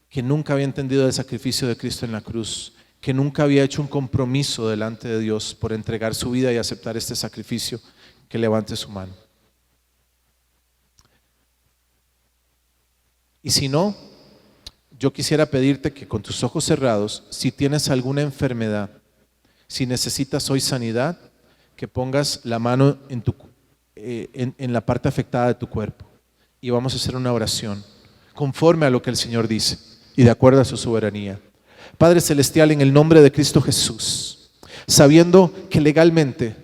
que nunca había entendido el sacrificio de Cristo en la cruz, que nunca había hecho un compromiso delante de Dios por entregar su vida y aceptar este sacrificio, que levante su mano. Y si no, yo quisiera pedirte que con tus ojos cerrados, si tienes alguna enfermedad, si necesitas hoy sanidad, que pongas la mano en la parte afectada de tu cuerpo y vamos a hacer una oración conforme a lo que el Señor dice y de acuerdo a su soberanía. Padre Celestial, en el nombre de Cristo Jesús, sabiendo que legalmente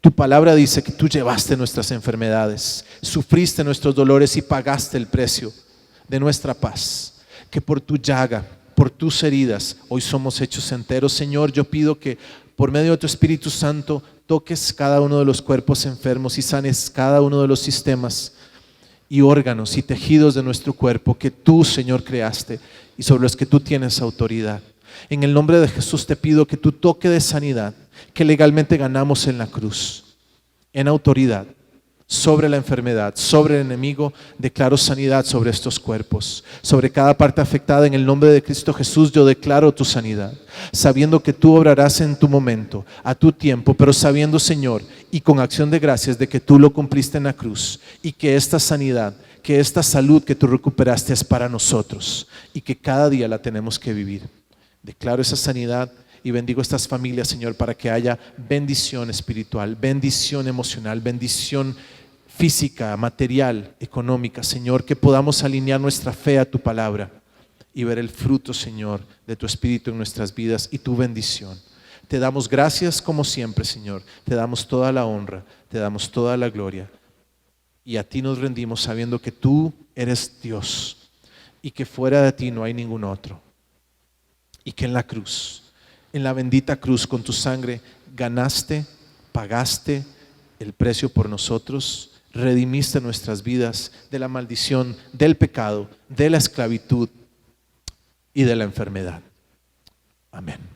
tu palabra dice que tú llevaste nuestras enfermedades, sufriste nuestros dolores y pagaste el precio de nuestra paz, que por tu llaga, por tus heridas, hoy somos hechos enteros. Señor, yo pido que por medio de tu Espíritu Santo toques cada uno de los cuerpos enfermos y sanes cada uno de los sistemas y órganos y tejidos de nuestro cuerpo que tú, Señor, creaste y sobre los que tú tienes autoridad. En el nombre de Jesús te pido que tu toque de sanidad que legalmente ganamos en la cruz, en autoridad sobre la enfermedad, sobre el enemigo, declaro sanidad sobre estos cuerpos, sobre cada parte afectada. En el nombre de Cristo Jesús yo declaro tu sanidad, sabiendo que tú obrarás en tu momento, a tu tiempo, pero sabiendo, Señor, y con acción de gracias de que tú lo cumpliste en la cruz y que esta sanidad, que esta salud que tú recuperaste es para nosotros y que cada día la tenemos que vivir. Declaro esa sanidad y bendigo estas familias, Señor, para que haya bendición espiritual, bendición emocional, bendición física, material, económica, Señor, que podamos alinear nuestra fe a tu palabra y ver el fruto, Señor, de tu Espíritu en nuestras vidas y tu bendición. Te damos gracias como siempre, Señor, te damos toda la honra, te damos toda la gloria y a ti nos rendimos sabiendo que tú eres Dios y que fuera de ti no hay ningún otro y que en la cruz, en la bendita cruz con tu sangre ganaste, pagaste el precio por nosotros, redimiste nuestras vidas de la maldición, del pecado, de la esclavitud y de la enfermedad. Amén.